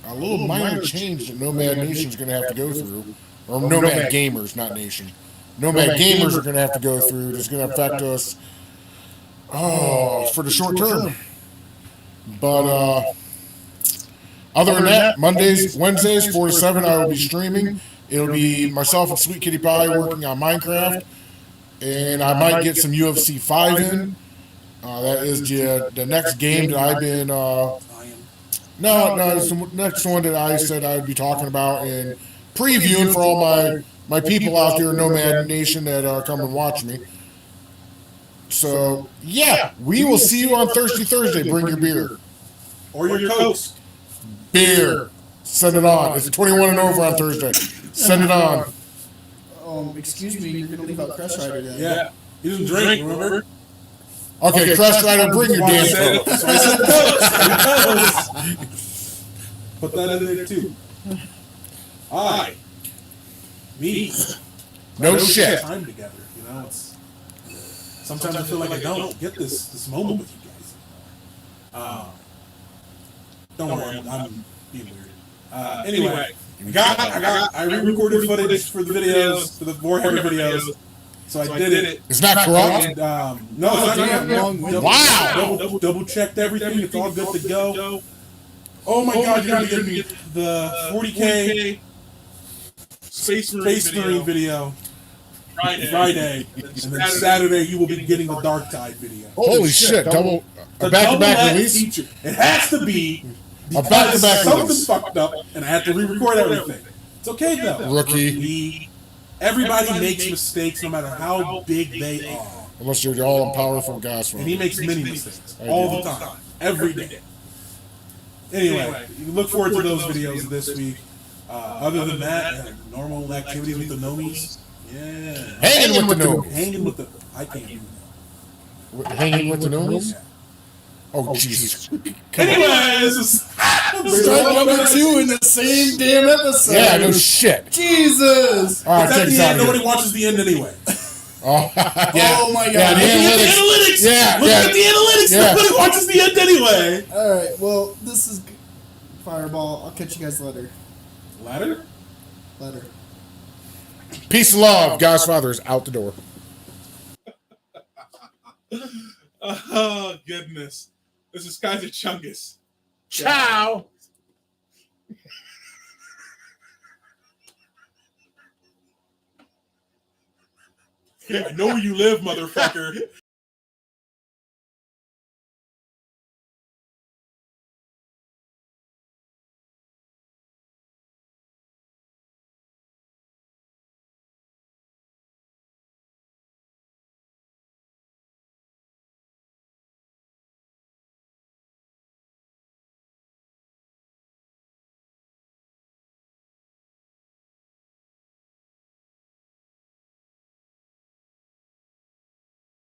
a little minor change that Nomad Nation is going to have to go through, or Nomad Gamers, not Nation. Nomad Gamers are going to have to go through. That's going to affect us for the short term. But other than that, Mondays, Wednesdays, 4 to 7, I will be streaming. It'll be myself and Sweet Kitty Pie working on Minecraft. And I might get some UFC 5 in. That is the next game that I've been... No, it's the next one that I said I would be talking about and previewing for all my people out there in Nomad Nation that come and watch me. So, yeah, we will see you on Thursday. Bring your beer. Or your Cokes. Beer. Send it on. It's 21 and over on Thursday. Send it on. Excuse me, you're going to leave out Crush Rider then. Yeah. He doesn't drink, remember? Okay, Crush Rider, bring your damn Coke. So I said Cokes. Put that in there, too. Me. No shit. Time together, you know. Sometimes I feel like I don't get this moment with you guys. Don't worry, I'm being weird. Anyway, I re-recorded footage for the videos, for the Warhammer videos. So I did it. It's not corrupt? And, no, it's not corrupt. Wow. Double checked everything. It's all good to go. Oh my God, you're going to give me the 40K Space Marine video Friday. And then Saturday you will be getting the Dark Tide video. Holy shit, double back-to-back release? Feature. It has to be a back-to-back something release. fucked up and I have to re-record everything. It's okay though. Rookie. Everybody makes mistakes no matter how big they are. Unless you're the all-powerful guys. And he makes many mistakes all the time, every day. Anyway, you look forward to those videos this week. Other than that, normal activities with the Nomies. Yeah. Hanging with the Nomies. Hanging with the... I can't do that. Hanging with the Nomies? Oh, Jesus. Anyway, this is... Strike number 2 in the same damn episode. Yeah, no shit. Jesus. All right, it's at the end. Nobody watches the end anyway. Oh, yeah. Oh my God. Yeah, the analytics. Yeah, Look at the analytics. Yeah. Nobody watches the end anyway. All right. Well, this is Fireball. I'll catch you guys later. Later. Peace and love. God's Father is out the door. Oh, goodness. This is Kaiser Chungus. Ciao. I know where you live, motherfucker.